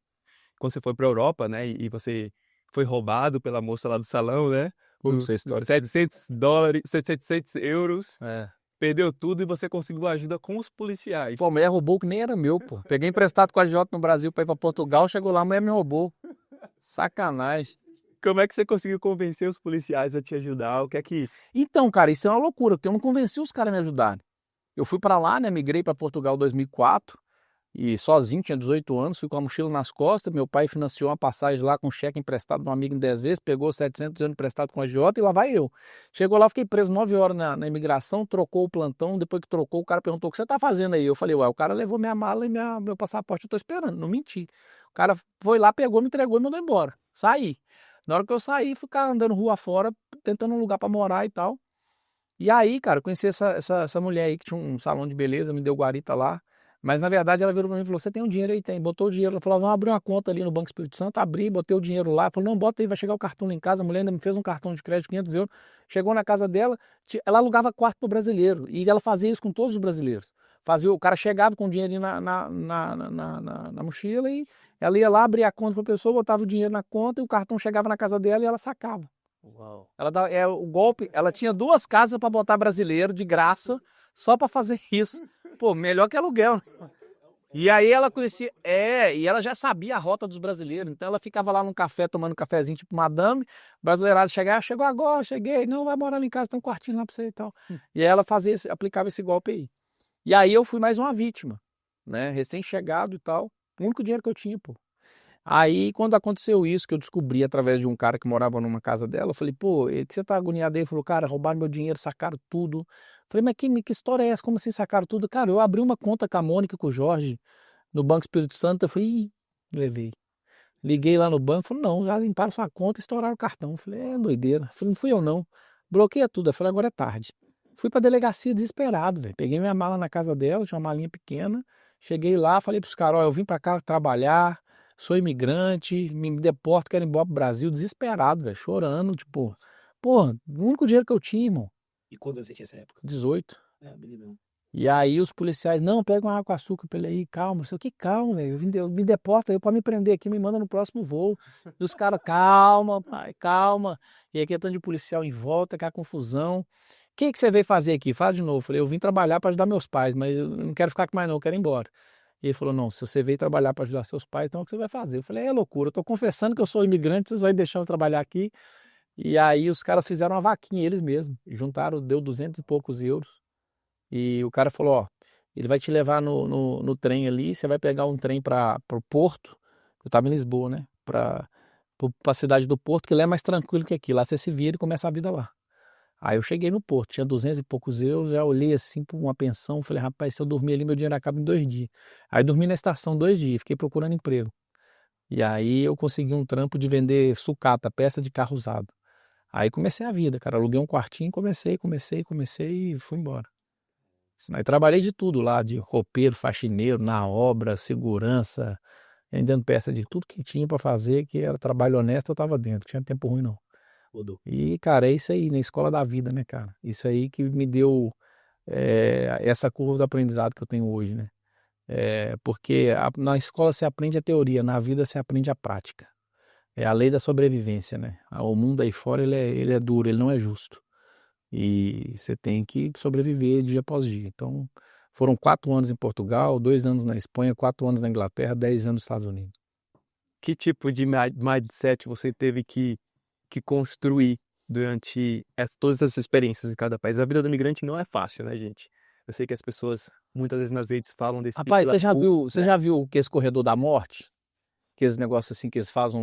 Quando você foi para a Europa, né? E você foi roubado pela moça lá do salão, né? Essa história. $700, 700 euros. É. Perdeu tudo e você conseguiu ajuda com os policiais. Pô, a mulher roubou que nem era meu, pô. Peguei emprestado com a Jota no Brasil pra ir pra Portugal, chegou lá, a mulher me roubou. Sacanagem. Como é que você conseguiu convencer os policiais a te ajudar? O que é que... Então, cara, isso é uma loucura, porque eu não convenci os caras a me ajudarem. Eu fui pra lá, né, migrei pra Portugal em 2004, e sozinho, tinha 18 anos, fui com a mochila nas costas, meu pai financiou uma passagem lá com cheque emprestado de um amigo em 10 vezes, pegou 700 euros emprestado com a agiota e lá vai eu. Chegou lá, fiquei preso 9 horas na imigração, trocou o plantão, depois que trocou, o cara perguntou, o que você tá fazendo aí? Eu falei, ué, o cara levou minha mala e meu passaporte, eu tô esperando, não menti. O cara foi lá, pegou, me entregou e mandou embora. Saí. Na hora que eu saí, ficar andando rua fora, tentando um lugar pra morar e tal. E aí, cara, eu conheci essa mulher aí que tinha um salão de beleza, me deu guarita lá. Mas na verdade ela virou pra mim e falou: você tem um dinheiro aí? Tem. Botou o dinheiro. Ela falou: vamos abrir uma conta ali no Banco Espírito Santo. Abri, botei o dinheiro lá. Falou: não, bota aí, vai chegar o cartão lá em casa. A mulher ainda me fez um cartão de crédito, 500 euros. Chegou na casa dela, ela alugava quarto pro brasileiro. E ela fazia isso com todos os brasileiros. O cara chegava com o dinheirinho na mochila e ela ia lá, abria a conta pra pessoa, botava o dinheiro na conta e o cartão chegava na casa dela e ela sacava. Uau. O golpe, ela tinha 2 casas para botar brasileiro de graça, só para fazer isso. Pô, melhor que aluguel. E aí ela conhecia, e ela já sabia a rota dos brasileiros, então ela ficava lá num café, tomando um cafezinho, tipo madame, brasileirada chegou agora, cheguei, não, vai morar lá em casa, tem um quartinho lá pra você e tal. E aí ela aplicava esse golpe aí. E aí eu fui mais uma vítima, né, recém-chegado e tal, o único dinheiro que eu tinha, pô. Aí, quando aconteceu isso, que eu descobri através de um cara que morava numa casa dela, eu falei, pô, que você tá agoniado aí? Ele falou, cara, roubaram meu dinheiro, sacaram tudo. Eu falei, mas que história é essa? Como assim sacaram tudo? Cara, eu abri uma conta com a Mônica e com o Jorge no Banco Espírito Santo, eu falei, ih, levei. Liguei lá no banco, falei, não, já limparam sua conta e estouraram o cartão. Eu falei, é doideira. Eu falei, não fui eu não. Bloqueia tudo. Eu falei, agora é tarde. Fui pra delegacia desesperado, velho. Peguei minha mala na casa dela, tinha uma malinha pequena. Cheguei lá, falei pros caras, ó, eu vim pra cá trabalhar, sou imigrante, me deporto, quero ir embora pro Brasil, desesperado, velho, chorando, tipo, pô, o único dinheiro que eu tinha, irmão. E quando você tinha essa época? 18. Beleza. E aí os policiais, não, pega uma água com açúcar pra ele aí, calma, não sei o que, calma, velho, me deporta aí pra me prender aqui, me manda no próximo voo. E os caras, calma, pai, calma. E aí aquele tanto de policial em volta, aquela confusão. O que você veio fazer aqui? Fala de novo. Eu falei, eu vim trabalhar para ajudar meus pais, mas eu não quero ficar aqui mais não, eu quero ir embora. E ele falou, não, se você veio trabalhar para ajudar seus pais, então o que você vai fazer? Eu falei, é loucura, eu tô confessando que eu sou imigrante, vocês vão deixar eu trabalhar aqui. E aí os caras fizeram uma vaquinha, eles mesmos, juntaram, deu 200 e poucos euros. E o cara falou, ó, ele vai te levar no trem ali, você vai pegar um trem para o Porto, eu tava em Lisboa, né, pra cidade do Porto, que lá é mais tranquilo que aqui. Lá você se vira e começa a vida lá. Aí eu cheguei no Porto, tinha 200 e poucos euros, já olhei assim por uma pensão, falei, rapaz, se eu dormir ali, meu dinheiro acaba em 2 dias. Aí dormi na estação 2 dias, fiquei procurando emprego. E aí eu consegui um trampo de vender sucata, peça de carro usado. Aí comecei a vida, cara, aluguei um quartinho, comecei e fui embora. Aí trabalhei de tudo lá, de roupeiro, faxineiro, na obra, segurança, vendendo peça de tudo que tinha pra fazer, que era trabalho honesto, eu tava dentro, não tinha tempo ruim não. Rodou. E, cara, é isso aí, na escola da vida, né, cara? Isso aí que me deu essa curva do aprendizado que eu tenho hoje, né? Porque na escola se aprende a teoria, na vida se aprende a prática. É a lei da sobrevivência, né? O mundo aí fora, ele é duro, ele não é justo. E você tem que sobreviver dia após dia. Então, foram 4 anos em Portugal, 2 anos na Espanha, 4 anos na Inglaterra, 10 anos nos Estados Unidos. Que tipo de mindset você teve que construir durante todas essas experiências em cada país? A vida do imigrante não é fácil, né, gente? Eu sei que as pessoas muitas vezes nas redes falam desse Rapaz, você né? já viu que esse corredor da morte? Aqueles negócios assim que eles fazem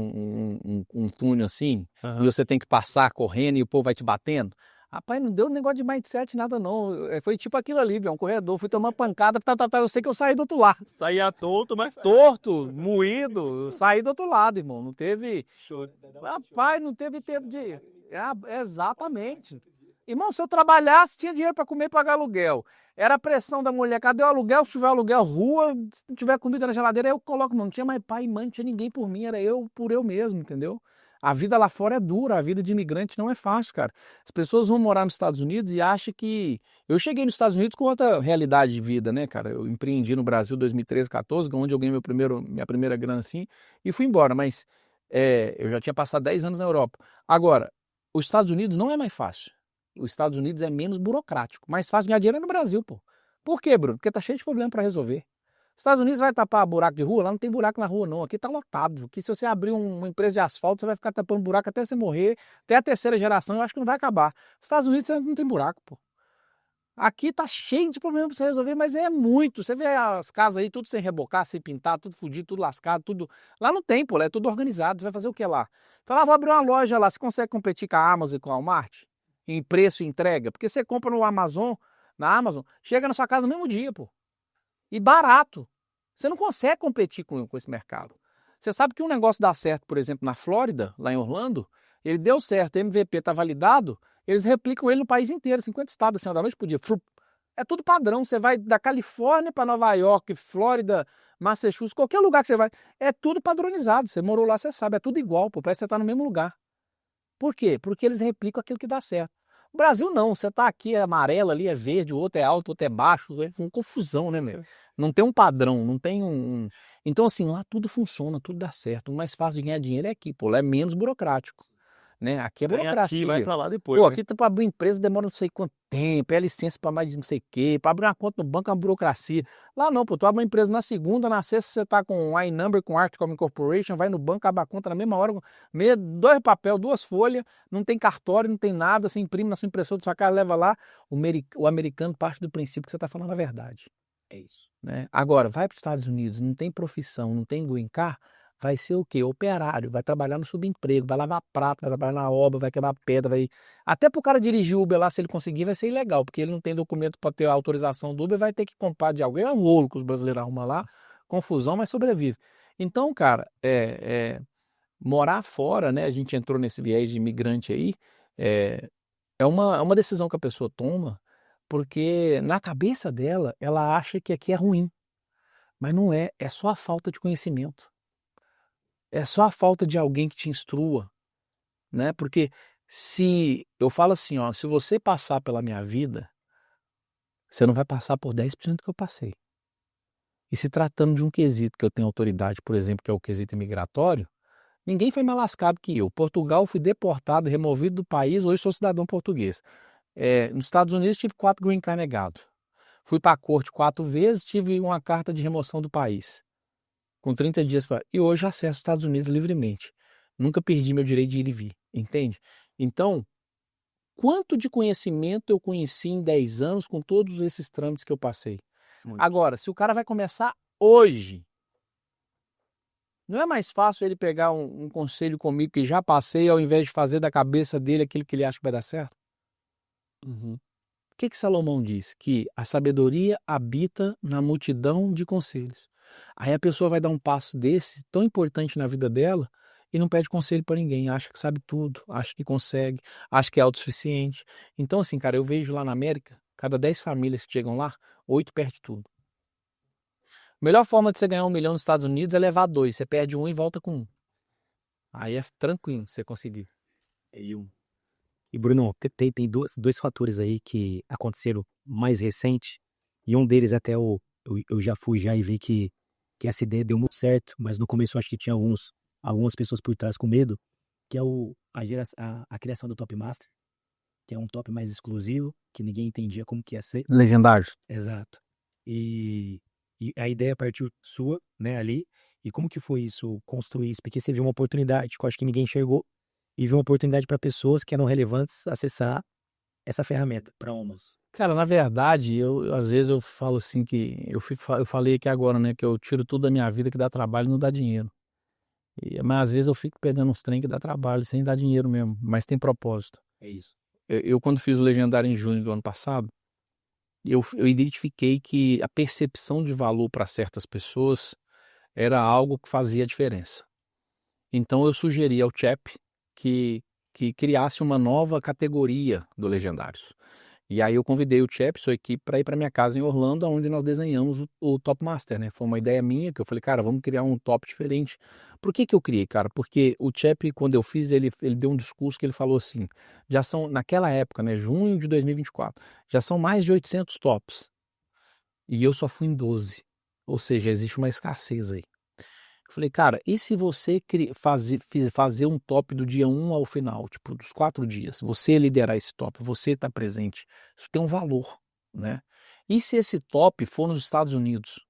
um túnel assim, e Aham. você tem que passar correndo e o povo vai te batendo. Rapaz, não deu negócio de mindset nada não. Foi tipo aquilo ali, velho, um corredor. Fui tomar pancada, eu sei que eu saí do outro lado. Saía tonto, mas Torto, moído, eu saí do outro lado, irmão. Não teve. Rapaz, não teve tempo de. Exatamente. Irmão, se eu trabalhasse, tinha dinheiro para comer e pagar aluguel. Era a pressão da mulher. Cadê o aluguel? Se tiver aluguel, rua. Se não tiver comida na geladeira, eu coloco. Não tinha mais pai e mãe, não tinha ninguém por mim. Era eu por eu mesmo, entendeu? A vida lá fora é dura. A vida de imigrante não é fácil, cara. As pessoas vão morar nos Estados Unidos e acham que. Eu cheguei nos Estados Unidos com outra realidade de vida, né, cara? Eu empreendi no Brasil em 2013, 14, onde eu ganhei minha primeira grana assim, e fui embora. Mas eu já tinha passado 10 anos na Europa. Agora, os Estados Unidos não é mais fácil. Os Estados Unidos é menos burocrático. Mais fácil ganhar dinheiro é no Brasil, pô. Por quê, Bruno? Porque tá cheio de problema para resolver. Os Estados Unidos vai tapar buraco de rua? Lá não tem buraco na rua, não. Aqui tá lotado. Aqui, se você abrir uma empresa de asfalto, você vai ficar tapando buraco até você morrer. Até a terceira geração, eu acho que não vai acabar. Os Estados Unidos você não tem buraco, pô. Aqui tá cheio de problema para você resolver, mas é muito. Você vê as casas aí, tudo sem rebocar, sem pintar, tudo fudido, tudo lascado, tudo. Lá não tem, pô, lá é tudo organizado. Você vai fazer o que lá? Então lá, vou abrir uma loja lá. Você consegue competir com a Amazon e com a Walmart? Em preço e entrega? Porque você compra no Amazon, na Amazon, chega na sua casa no mesmo dia, pô. E barato. Você não consegue competir com esse mercado. Você sabe que um negócio dá certo, por exemplo, na Flórida, lá em Orlando, ele deu certo, MVP tá validado, eles replicam ele no país inteiro, 50 estados, assim, da noite pro dia. É tudo padrão. Você vai da Califórnia para Nova York, Flórida, Massachusetts, qualquer lugar que você vai, é tudo padronizado. Você morou lá, você sabe, é tudo igual, pô, parece que você tá no mesmo lugar. Por quê? Porque eles replicam aquilo que dá certo. O Brasil não, você tá aqui, é amarelo, ali é verde, o outro é alto, o outro é baixo, é uma confusão, né, meu? Não tem um padrão, não tem Então, assim, lá tudo funciona, tudo dá certo. O mais fácil de ganhar dinheiro é aqui, pô, lá é menos burocrático. Né? Aqui é ganha aqui, vai burocracia. pra lá depois, Pô, né? aqui para abrir empresa demora não sei quanto tempo, é licença para mais de não sei o quê, para abrir uma conta no banco é uma burocracia. Lá não, pô, tu abre uma empresa na segunda, na sexta você tá com um iNumber, com Articom Incorporation, vai no banco, abre a conta na mesma hora, dois papel, 2 folhas, não tem cartório, não tem nada, você imprime na sua impressora, sua casa leva lá, o americano parte do princípio que você tá falando a verdade. É isso. Né? Agora, vai para os Estados Unidos, não tem profissão, não tem green card, vai ser o quê? Operário, vai trabalhar no subemprego, vai lavar prato, vai trabalhar na obra, vai quebrar pedra, vai... Até pro cara dirigir Uber lá, se ele conseguir, vai ser ilegal, porque ele não tem documento para ter a autorização do Uber, vai ter que comprar de alguém, é um rolo que os brasileiros arrumam lá, confusão, mas sobrevive. Então, cara, morar fora, né, a gente entrou nesse viés de imigrante aí, é uma decisão que a pessoa toma, porque na cabeça dela, ela acha que aqui é ruim, mas não é, é só a falta de conhecimento. É só a falta de alguém que te instrua, né? Porque se eu falo assim, ó, se você passar pela minha vida, você não vai passar por 10% do que eu passei. E se tratando de um quesito que eu tenho autoridade, por exemplo, que é o quesito imigratório, ninguém foi mais lascado que eu. Portugal, fui deportado, removido do país, hoje sou cidadão português. Nos Estados Unidos tive 4 green card negados. Fui para a corte 4 vezes, tive uma carta de remoção do país. Com 30 dias para. E hoje acesso os Estados Unidos livremente. Nunca perdi meu direito de ir e vir, entende? Então, quanto de conhecimento eu conheci em 10 anos com todos esses trâmites que eu passei? Muito. Agora, se o cara vai começar hoje, Não é mais fácil ele pegar um conselho comigo que já passei, ao invés de fazer da cabeça dele aquilo que ele acha que vai dar certo? Uhum. O que Salomão diz? Que a sabedoria habita na multidão de conselhos. Aí a pessoa vai dar um passo desse, tão importante na vida dela, e não pede conselho para ninguém, acha que sabe tudo, acha que consegue, acha que é autossuficiente. Então, assim, cara, eu vejo lá na América, cada 10 famílias que chegam lá, 8 perdem tudo. A melhor forma de você ganhar 1 milhão nos Estados Unidos é levar 2. Você perde 1 e volta com 1. Aí é tranquilo você conseguir. E Bruno, tem dois fatores aí que aconteceram mais recente, e um deles até eu já fui já e vi que essa ideia deu muito certo, mas no começo eu acho que tinha algumas pessoas por trás com medo, que é a criação do Top Master, que é um top mais exclusivo, que ninguém entendia como que ia ser. Legendários. Exato. E a ideia partiu sua, né, ali. E como que foi isso, construir isso? Porque você viu uma oportunidade que eu acho que ninguém enxergou, e viu uma oportunidade para pessoas que eram relevantes acessar essa ferramenta para homens. Cara, na verdade, às vezes eu falo assim que eu falei aqui agora, né, que eu tiro tudo da minha vida que dá trabalho e não dá dinheiro. Mas às vezes eu fico pegando uns trem que dá trabalho sem dar dinheiro mesmo, mas tem propósito. É isso. Eu quando fiz o Legendário em junho do ano passado, eu identifiquei que a percepção de valor para certas pessoas era algo que fazia diferença. Então eu sugeri ao Chap que criasse uma nova categoria do Legendários. E aí eu convidei o Chap, sua equipe, para ir para minha casa em Orlando, onde nós desenhamos o Top Master, né? Foi uma ideia minha que eu falei, cara, vamos criar um top diferente. Por que eu criei, cara? Porque o Chap, quando eu fiz, ele deu um discurso que ele falou assim, já são, naquela época, né, junho de 2024, já são mais de 800 tops. E eu só fui em 12. Ou seja, existe uma escassez aí. Eu falei, cara, e se você fazer um top do dia 1 ao final, tipo, dos 4 dias, você liderar esse top, você estar presente, isso tem um valor, né? E se esse top for nos Estados Unidos?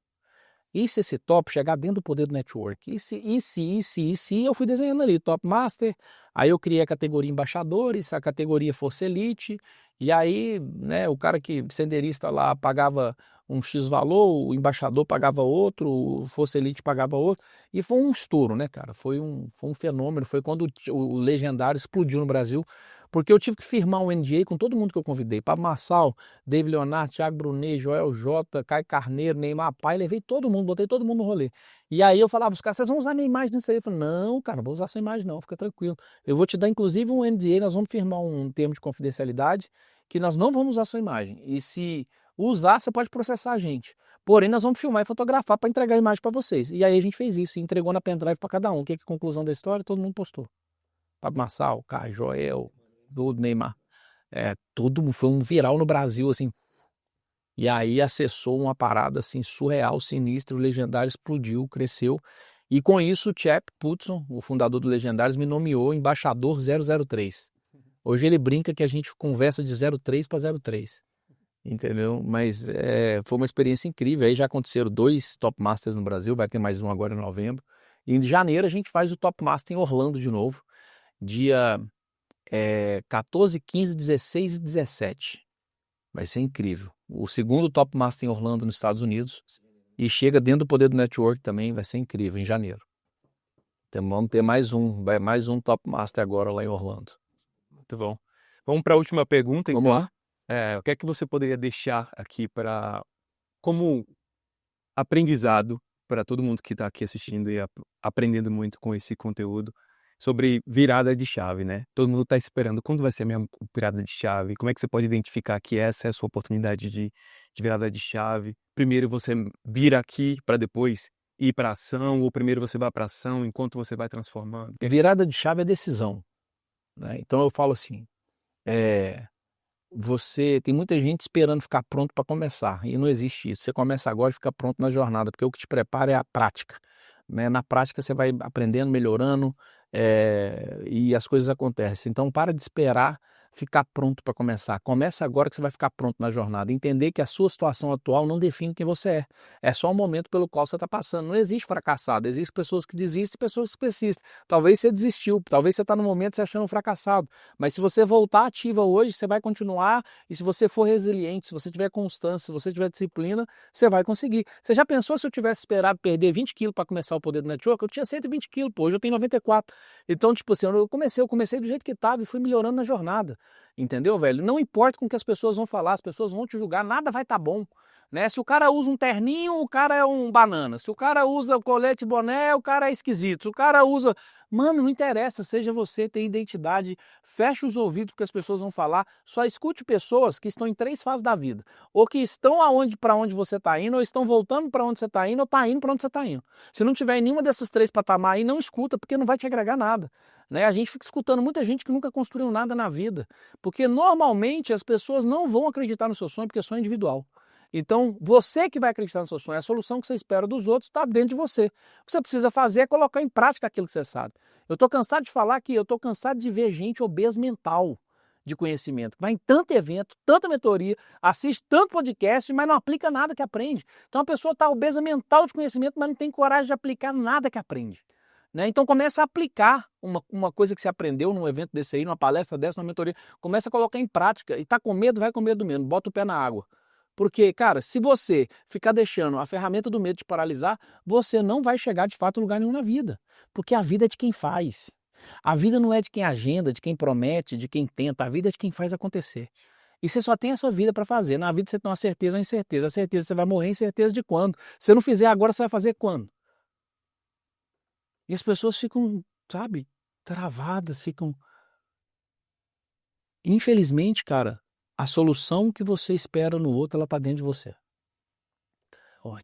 E se esse top chegar dentro do poder do network? E se eu fui desenhando ali, Top Master, aí eu criei a categoria embaixadores, a categoria Força Elite, e aí, né, o cara que senderista lá pagava um X valor, o embaixador pagava outro, o Força Elite pagava outro, e foi um estouro, né, cara? Foi um fenômeno, foi quando o Legendário explodiu no Brasil, porque eu tive que firmar um NDA com todo mundo que eu convidei, Pablo Marçal, David Leonardo, Thiago Brunet, Joel J, Caio Carneiro, Neymar Pai, levei todo mundo, botei todo mundo no rolê. E aí eu falava, os caras, vocês vão usar minha imagem nisso aí? Eu falei, não, cara, não vou usar sua imagem não, fica tranquilo. Eu vou te dar inclusive um NDA, nós vamos firmar um termo de confidencialidade, que nós não vamos usar sua imagem. E se usar, você pode processar a gente. Porém, nós vamos filmar e fotografar para entregar a imagem para vocês. E aí a gente fez isso, e entregou na pendrive para cada um. O que é a conclusão da história? Todo mundo postou. Pablo Marçal, Caio, Joel, do Neymar. Foi um viral no Brasil, assim. E aí acessou uma parada, assim, surreal, sinistra, o Legendário explodiu, cresceu. E com isso, o Chap Putson, o fundador do Legendários, me nomeou embaixador 003. Hoje ele brinca que a gente conversa de 03 para 03. Entendeu? Mas foi uma experiência incrível. Aí já aconteceram 2 Top Masters no Brasil, vai ter mais um agora em novembro. E em janeiro a gente faz o Top Master em Orlando de novo. Dia 14, 15, 16 e 17. Vai ser incrível. O segundo Top Master em Orlando, nos Estados Unidos. E chega dentro do poder do network também, vai ser incrível, em janeiro. Então vamos ter mais um Top Master agora lá em Orlando. Muito bom. Vamos para a última pergunta, então. Vamos lá? O que é que você poderia deixar aqui como aprendizado para todo mundo que está aqui assistindo e aprendendo muito com esse conteúdo sobre virada de chave, né? Todo mundo está esperando quando vai ser a minha virada de chave, como é que você pode identificar que essa é a sua oportunidade de virada de chave. Primeiro você vira aqui para depois ir para ação, ou primeiro você vai para ação enquanto você vai transformando. Virada de chave é decisão, né? Então eu falo assim, você tem muita gente esperando ficar pronto para começar, e não existe isso. Você começa agora e fica pronto na jornada, porque o que te prepara é a prática, né? Na prática você vai aprendendo, melhorando, e as coisas acontecem. Então para de esperar ficar pronto para começar. Começa agora que você vai ficar pronto na jornada. Entender que a sua situação atual não define quem você é. É só o momento pelo qual você está passando. Não existe fracassado, existem pessoas que desistem e pessoas que persistem. Talvez você desistiu, talvez você está no momento se achando um fracassado. Mas se você voltar ativa hoje, você vai continuar. E se você for resiliente, se você tiver constância, se você tiver disciplina, você vai conseguir. Você já pensou se eu tivesse esperado perder 20 quilos para começar o Poder do Network? Eu tinha 120 quilos, pô, hoje eu tenho 94. Então, tipo assim, eu comecei do jeito que estava e fui melhorando na jornada. Entendeu, velho? Não importa com o que as pessoas vão falar, as pessoas vão te julgar, nada vai estar bom. Né? Se o cara usa um terninho, o cara é um banana. Se o cara usa colete boné, o cara é esquisito. Se o cara usa... Mano, não interessa, seja você, tem identidade, feche os ouvidos porque as pessoas vão falar, só escute pessoas que estão em 3 fases da vida, ou que estão para onde você está indo, ou estão voltando para onde você está indo, ou está indo para onde você está indo. Se não tiver em nenhuma dessas 3 patamar aí, não escuta, porque não vai te agregar nada. Né? A gente fica escutando muita gente que nunca construiu nada na vida, porque normalmente as pessoas não vão acreditar no seu sonho, porque sonho é individual. Então, você que vai acreditar no seu sonho, a solução que você espera dos outros está dentro de você. O que você precisa fazer é colocar em prática aquilo que você sabe. Eu estou cansado de falar aqui, eu estou cansado de ver gente obesa mental de conhecimento. Vai em tanto evento, tanta mentoria, assiste tanto podcast, mas não aplica nada que aprende. Então a pessoa está obesa mental de conhecimento, mas não tem coragem de aplicar nada que aprende. Né? Então começa a aplicar uma coisa que você aprendeu num evento desse aí, numa palestra dessa, numa mentoria. Começa a colocar em prática. E está com medo, vai com medo mesmo. Bota o pé na água. Porque, cara, se você ficar deixando a ferramenta do medo te paralisar, você não vai chegar de fato a lugar nenhum na vida. Porque a vida é de quem faz. A vida não é de quem agenda, de quem promete, de quem tenta. A vida é de quem faz acontecer. E você só tem essa vida para fazer. Na vida você tem uma certeza ou incerteza. A certeza você vai morrer, incerteza de quando. Se não fizer agora, você vai fazer quando? E as pessoas ficam, sabe, travadas, ficam... Infelizmente, cara, a solução que você espera no outro, ela tá dentro de você.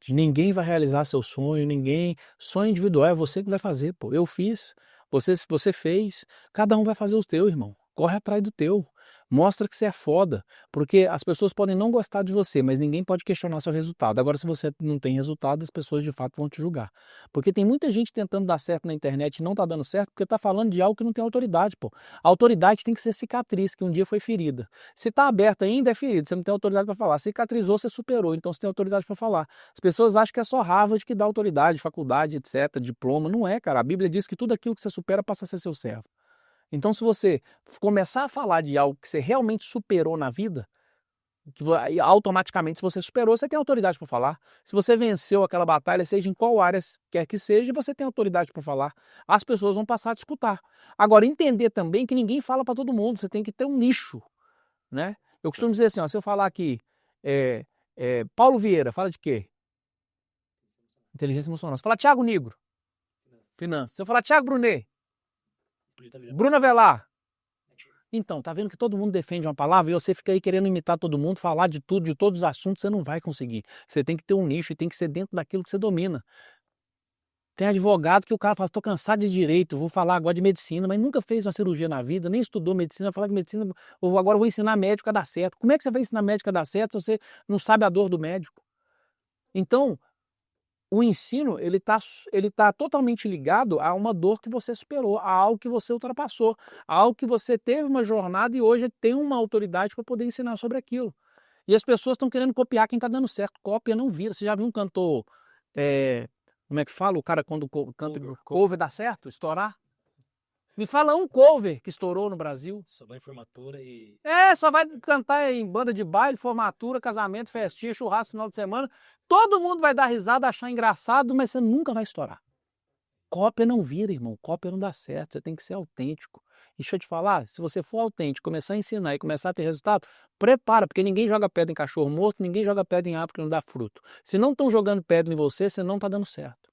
Ninguém vai realizar seu sonho, ninguém... Sonho individual é você que vai fazer, pô. Eu fiz, você fez, cada um vai fazer o teu, irmão. Corre atrás do teu. Mostra que você é foda, porque as pessoas podem não gostar de você, mas ninguém pode questionar seu resultado. Agora, se você não tem resultado, as pessoas de fato vão te julgar. Porque tem muita gente tentando dar certo na internet e não tá dando certo porque tá falando de algo que não tem autoridade, pô. A autoridade tem que ser cicatriz, que um dia foi ferida. Se tá aberta ainda, é ferida, você não tem autoridade para falar. Cicatrizou, você superou, então você tem autoridade para falar. As pessoas acham que é só Harvard que dá autoridade, faculdade, etc., diploma. Não é, cara. A Bíblia diz que tudo aquilo que você supera passa a ser seu servo. Então, se você começar a falar de algo que você realmente superou na vida, que automaticamente, se você superou, você tem autoridade para falar. Se você venceu aquela batalha, seja em qual área quer que seja, você tem autoridade para falar. As pessoas vão passar a te escutar. Agora, entender também que ninguém fala para todo mundo, você tem que ter um nicho. Né? Eu costumo dizer assim, ó, se eu falar aqui, Paulo Vieira, fala de quê? Inteligência emocional. Se eu falar Thiago Nigro, finanças. Se eu falar Thiago Brunet, Bruna Velar. Então, tá vendo que todo mundo defende uma palavra e você fica aí querendo imitar todo mundo, falar de tudo, de todos os assuntos, você não vai conseguir. Você tem que ter um nicho e tem que ser dentro daquilo que você domina. Tem advogado que o cara fala, estou cansado de direito, vou falar agora de medicina, mas nunca fez uma cirurgia na vida, nem estudou medicina, vai falar que medicina, ou agora vou ensinar médico a dar certo. Como é que você vai ensinar médico a dar certo se você não sabe a dor do médico? Então, o ensino, ele tá totalmente ligado a uma dor que você superou, a algo que você ultrapassou, a algo que você teve uma jornada e hoje tem uma autoridade para poder ensinar sobre aquilo. E as pessoas estão querendo copiar quem está dando certo. Cópia não vira. Você já viu um cantor, como é que fala? O cara quando canta cover dá certo? Estourar? Me fala um cover que estourou no Brasil. Só vai em formatura e... Só vai cantar em banda de baile, formatura, casamento, festinha, churrasco, final de semana. Todo mundo vai dar risada, achar engraçado, mas você nunca vai estourar. Cópia não vira, irmão. Cópia não dá certo. Você tem que ser autêntico. E deixa eu te falar, se você for autêntico, começar a ensinar e começar a ter resultado, prepara, porque ninguém joga pedra em cachorro morto, ninguém joga pedra em árvore que não dá fruto. Se não estão jogando pedra em você, você não está dando certo.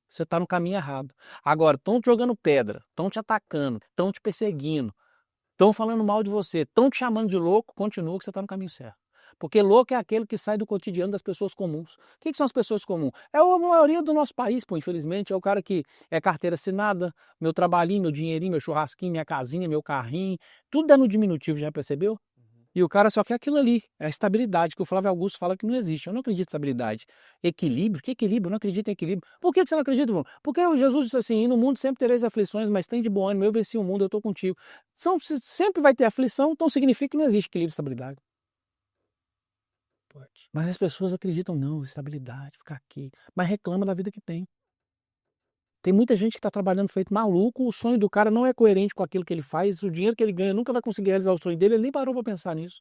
Você está no caminho errado. Agora, estão te jogando pedra, estão te atacando, estão te perseguindo, estão falando mal de você, estão te chamando de louco, continua que você está no caminho certo. Porque louco é aquele que sai do cotidiano das pessoas comuns. O que são as pessoas comuns? É a maioria do nosso país, pô, infelizmente. É o cara que é carteira assinada, meu trabalhinho, meu dinheirinho, meu churrasquinho, minha casinha, meu carrinho. Tudo é no diminutivo, já percebeu? E o cara só quer aquilo ali, é a estabilidade, que o Flávio Augusto fala que não existe. Eu não acredito em estabilidade. Equilíbrio? Que equilíbrio? Eu não acredito em equilíbrio. Por que você não acredita, Bruno? Porque o Jesus disse assim, e no mundo sempre tereis aflições, mas tem de bom ânimo, eu venci o mundo, eu estou contigo. Sempre vai ter aflição, então significa que não existe equilíbrio e estabilidade. Mas as pessoas acreditam, não, estabilidade, ficar aqui. Mas reclama da vida que tem. Tem muita gente que está trabalhando feito maluco, o sonho do cara não é coerente com aquilo que ele faz, o dinheiro que ele ganha nunca vai conseguir realizar o sonho dele, ele nem parou para pensar nisso.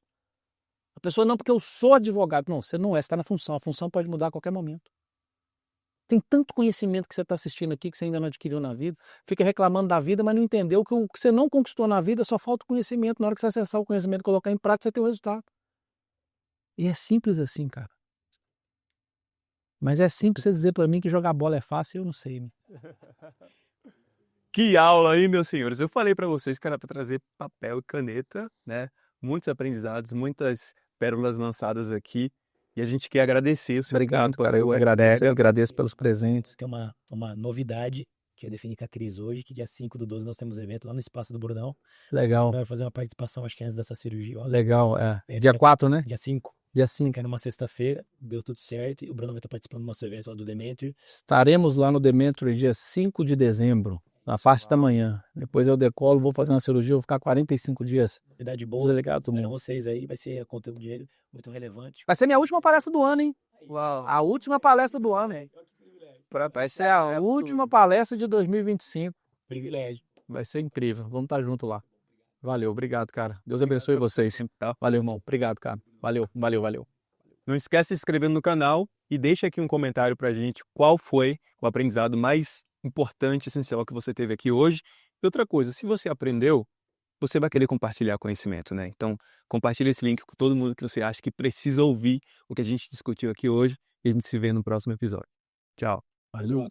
A pessoa, não, porque eu sou advogado. Não, você não é, você está na função, a função pode mudar a qualquer momento. Tem tanto conhecimento que você está assistindo aqui que você ainda não adquiriu na vida, fica reclamando da vida, mas não entendeu que o que você não conquistou na vida só falta o conhecimento. Na hora que você acessar o conhecimento e colocar em prática, você tem o resultado. E é simples assim, cara. Mas é simples você dizer para mim que jogar bola é fácil, eu não sei. Né? Que aula aí, meus senhores. Eu falei para vocês que era para trazer papel e caneta, né? Muitos aprendizados, muitas pérolas lançadas aqui. E a gente quer agradecer o seu Obrigado, tempo, cara. Eu agradeço pelos presentes. Tem uma novidade que eu defini com a Cris hoje, que dia 5/12 nós temos evento lá no Espaço do Brunão. Legal, Vai fazer uma participação, acho que antes dessa cirurgia. Ó, legal. É. É, Dia 4, né? dia 5, Dia 5. que é numa sexta-feira, deu tudo certo. E o Bruno vai estar participando do nosso evento lá do Demetrio. Estaremos lá no Demetrio dia 5 de dezembro, na parte da manhã. Depois eu decolo, vou fazer uma cirurgia, vou ficar 45 dias. Idade boa. Desligado todo Para mundo. vocês aí, vai ser conteúdo de dinheiro muito relevante. Vai ser minha última palestra do ano, hein? Uau. A última palestra do ano, hein? Vai ser a última palestra de 2025. Privilégio. Vai ser incrível. Vamos estar junto lá. Valeu, obrigado, cara. Deus abençoe vocês. Valeu, irmão. Obrigado, cara. Valeu. Não esquece de se inscrever no canal e deixa aqui um comentário pra gente qual foi o aprendizado mais importante, essencial que você teve aqui hoje. E outra coisa, se você aprendeu, você vai querer compartilhar conhecimento, né? Então, compartilha esse link com todo mundo que você acha que precisa ouvir o que a gente discutiu aqui hoje e a gente se vê no próximo episódio. Tchau. Valeu.